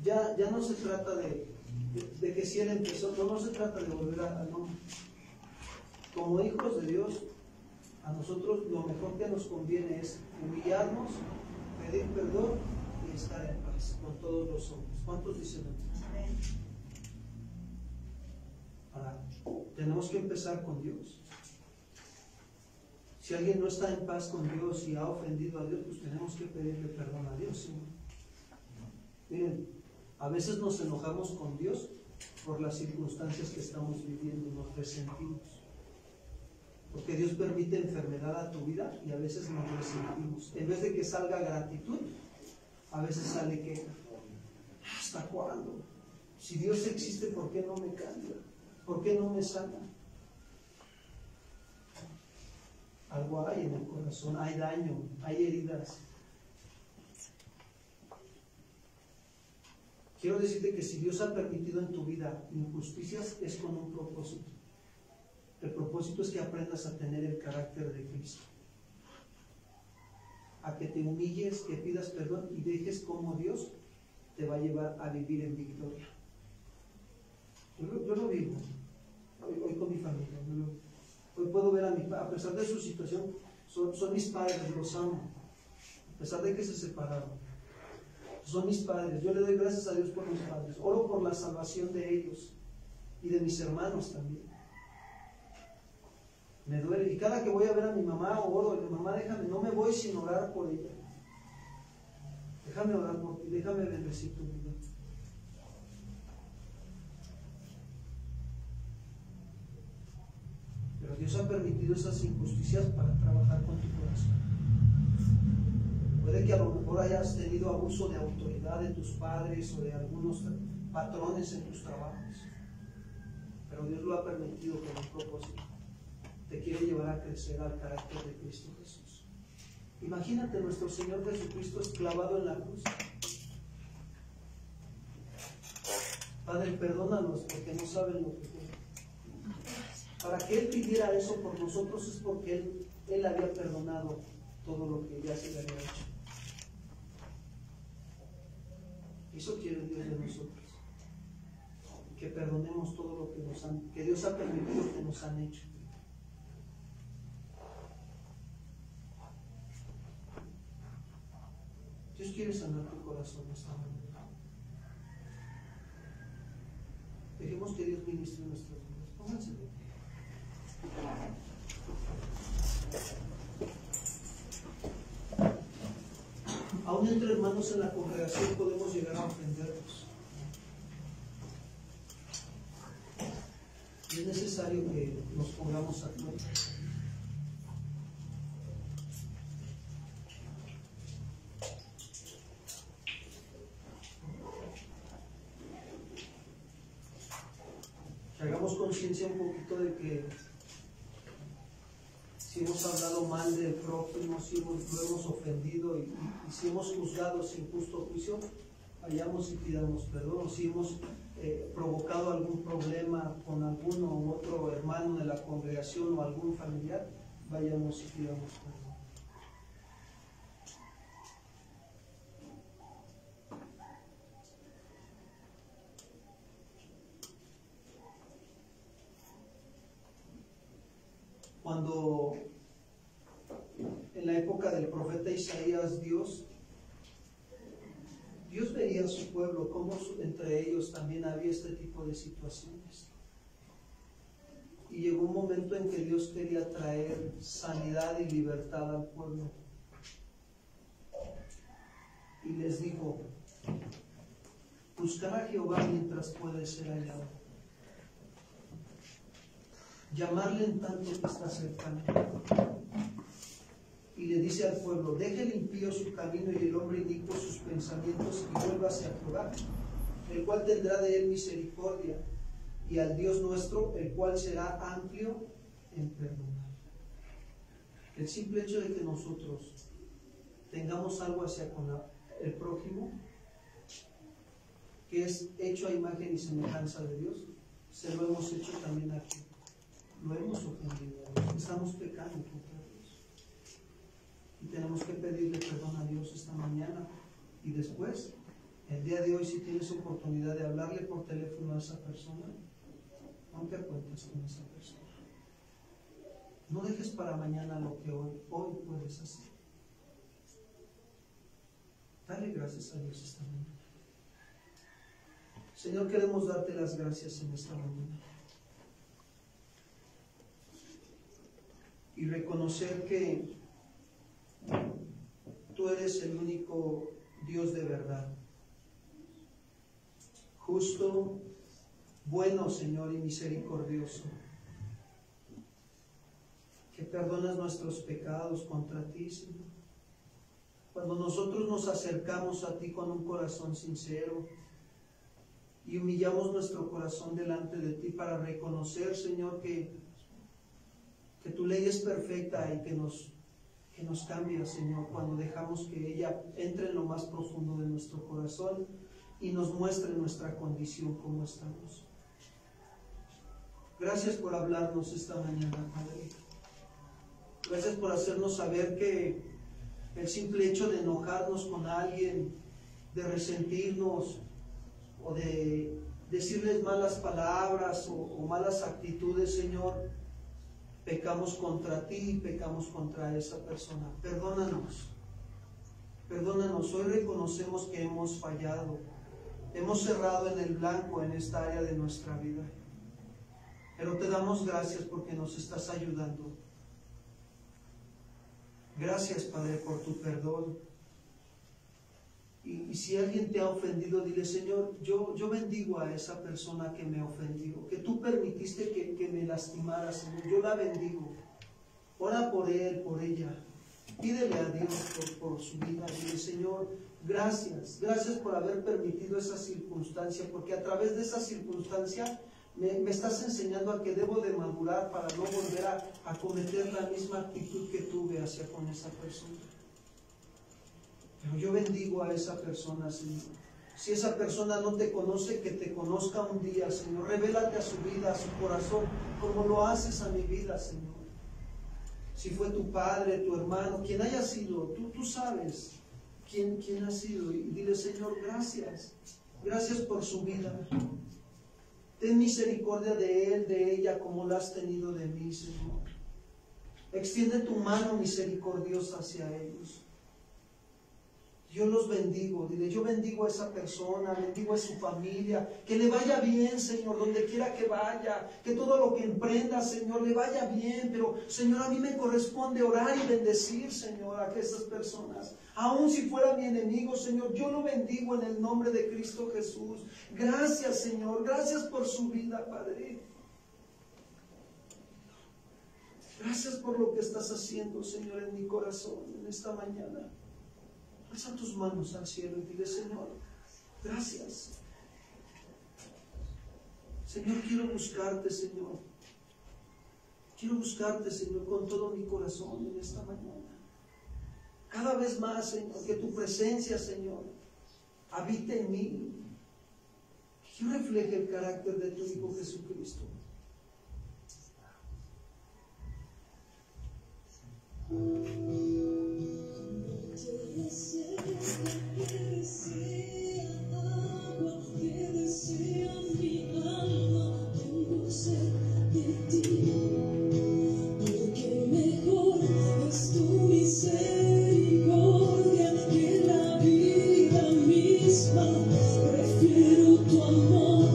Ya no se trata de que si él empezó, no se trata de volver a no. Como hijos de Dios, a nosotros lo mejor que nos conviene es humillarnos, pedir perdón y estar en paz con todos los hombres. ¿Cuántos dicen amén? Ahora, tenemos que empezar con Dios. Si alguien no está en paz con Dios y ha ofendido a Dios, pues tenemos que pedirle perdón a Dios, ¿sí? Miren, a veces nos enojamos con Dios por las circunstancias que estamos viviendo, nos resentimos. Porque Dios permite enfermedad a tu vida y a veces nos resentimos. En vez de que salga gratitud, a veces sale queja. ¿Hasta cuándo? Si Dios existe, ¿por qué no me cambia? ¿Por qué no me sana? Algo hay en el corazón, hay daño, hay heridas. Quiero decirte que si Dios ha permitido en tu vida injusticias, es con un propósito. El propósito es que aprendas a tener el carácter de Cristo. A que te humilles, que pidas perdón y dejes cómo Dios te va a llevar a vivir en victoria. Yo lo vivo hoy con mi familia. Hoy puedo ver a mi padre, a pesar de su situación, son mis padres, los amo. A pesar de que se separaron, son mis padres. Yo le doy gracias a Dios por mis padres. Oro por la salvación de ellos y de mis hermanos también. Me duele. Y cada que voy a ver a mi mamá, oro, y mamá, déjame, no me voy sin orar por ella. Déjame orar por ti, déjame bendecir tu vida. Pero Dios ha permitido esas injusticias para trabajar con tu corazón. Puede que a lo mejor hayas tenido abuso de autoridad de tus padres o de algunos patrones en tus trabajos. Pero Dios lo ha permitido con un propósito. te quiere llevar a crecer al carácter de Cristo Jesús. Imagínate nuestro Señor Jesucristo clavado en la cruz. Padre, perdónanos porque no saben lo que tienen. Para que Él pidiera eso por nosotros es porque Él había perdonado todo lo que ya se le había hecho. Eso quiere Dios de nosotros. Que perdonemos todo lo que Dios ha permitido que nos han hecho. Dios quiere sanar tu corazón esta mañana. Dejemos que Dios ministre en nuestras vidas. Pónganse de pie. Aún entre hermanos en la congregación podemos llegar a ofendernos. Y es necesario que nos pongamos a cuenta. Que hagamos conciencia un poquito de que si hemos hablado mal del prójimo, si lo hemos ofendido y si hemos juzgado sin justo juicio, vayamos y pidamos perdón. Si hemos provocado algún problema con alguno u otro hermano de la congregación o algún familiar, vayamos y pidamos perdón. Cuando en la época del profeta Isaías Dios veía a su pueblo, cómo entre ellos también había este tipo de situaciones. Y llegó un momento en que Dios quería traer sanidad y libertad al pueblo. Y les dijo, buscar a Jehová mientras puede ser hallado. Llamarle en tanto que está cercano. Y le dice al pueblo, deje el impío su camino y el hombre inicuo sus pensamientos y vuélvase a Jehová, el cual tendrá de él misericordia, y al Dios nuestro, el cual será amplio en perdonar. El simple hecho de que nosotros tengamos algo hacia con el prójimo, que es hecho a imagen y semejanza de Dios, se lo hemos hecho también aquí. Lo hemos ofendido a Dios, estamos pecando contra Dios. Y tenemos que pedirle perdón a Dios esta mañana. Y después, el día de hoy, si tienes oportunidad de hablarle por teléfono a esa persona, no te cuentes con esa persona. No dejes para mañana lo que hoy puedes hacer. Dale gracias a Dios esta mañana. Señor, queremos darte las gracias en esta mañana. Y reconocer que tú eres el único Dios de verdad, justo, bueno, Señor, y misericordioso, que perdonas nuestros pecados contra ti, Señor. Cuando nosotros nos acercamos a ti con un corazón sincero y humillamos nuestro corazón delante de ti para reconocer, Señor, que tu ley es perfecta y que nos cambia, Señor, cuando dejamos que ella entre en lo más profundo de nuestro corazón y nos muestre nuestra condición como estamos. Gracias por hablarnos esta mañana, Padre. Gracias por hacernos saber que el simple hecho de enojarnos con alguien, de resentirnos o de decirles malas palabras o malas actitudes, Señor, pecamos contra ti y pecamos contra esa persona. Perdónanos. Perdónanos. Hoy reconocemos que hemos fallado. Hemos cerrado en el blanco en esta área de nuestra vida. Pero te damos gracias porque nos estás ayudando. Gracias, Padre, por tu perdón. Y si alguien te ha ofendido, dile, Señor, yo bendigo a esa persona que me ofendió, que tú permitiste que me lastimara, Señor. Yo la bendigo. Ora por él, por ella. Pídele a Dios por su vida. Dile, Señor, gracias. Gracias por haber permitido esa circunstancia, porque a través de esa circunstancia me estás enseñando a que debo de madurar para no volver a cometer la misma actitud que tuve hacia con esa persona. Pero yo bendigo a esa persona, Señor. Si esa persona no te conoce, que te conozca un día, Señor. Revélate a su vida, a su corazón, como lo haces a mi vida, Señor. Si fue tu padre, tu hermano, quien haya sido, tú sabes quién ha sido. Y dile, Señor, gracias. Gracias por su vida. Ten misericordia de él, de ella, como la has tenido de mí, Señor. Extiende tu mano misericordiosa hacia ellos. Yo los bendigo, dile, yo bendigo a esa persona, bendigo a su familia, que le vaya bien, Señor, donde quiera que vaya, que todo lo que emprenda, Señor, le vaya bien, pero, Señor, a mí me corresponde orar y bendecir, Señor, a esas personas, aun si fuera mi enemigo, Señor, yo lo bendigo en el nombre de Cristo Jesús. Gracias, Señor, gracias por su vida, Padre. Gracias por lo que estás haciendo, Señor, en mi corazón, en esta mañana. Alza tus manos al cielo y dile, Señor, gracias. Señor, quiero buscarte, Señor. Quiero buscarte, Señor, con todo mi corazón en esta mañana. Cada vez más, Señor, que tu presencia, Señor, habite en mí. Que yo refleje el carácter de tu Hijo Jesucristo. Que desea agua, que desea mi alma, tengo sed de ti, porque mejor es tu misericordia que la vida misma. Prefiero tu amor.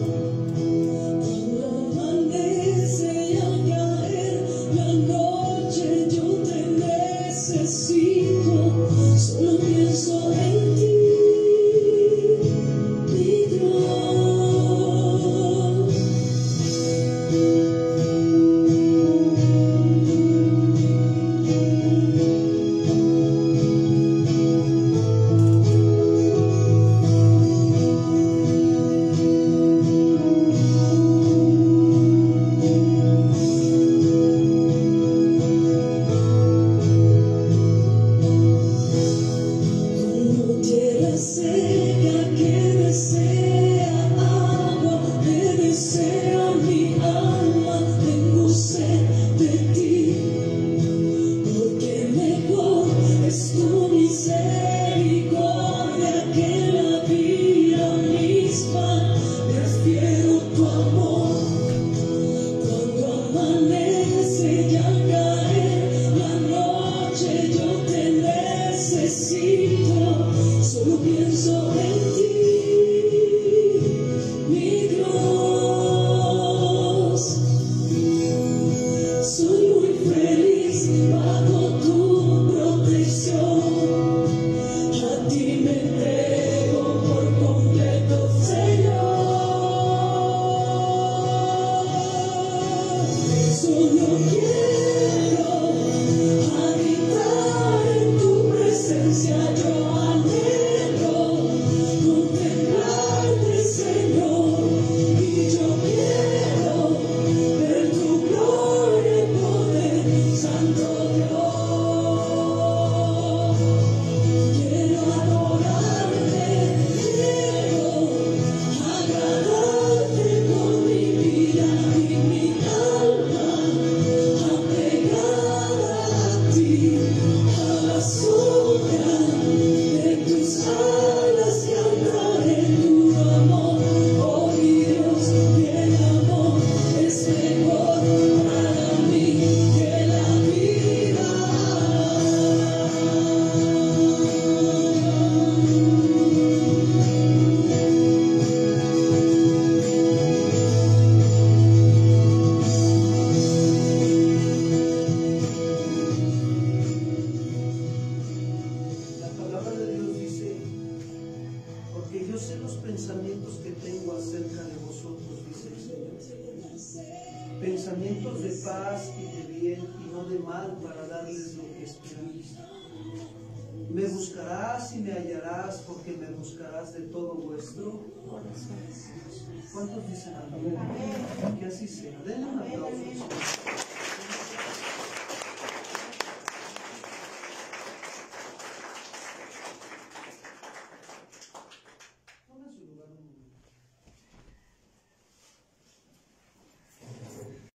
Cuando amanece y al caer la noche yo te necesito. Solo pienso en ti, mi Dios. Pensamientos de paz y de bien y no de mal, para darles lo que esperáis. Me buscarás y me hallarás porque me buscarás de todo vuestro corazón. ¿Cuántos dicen amén? Que así sea. Denle un aplauso.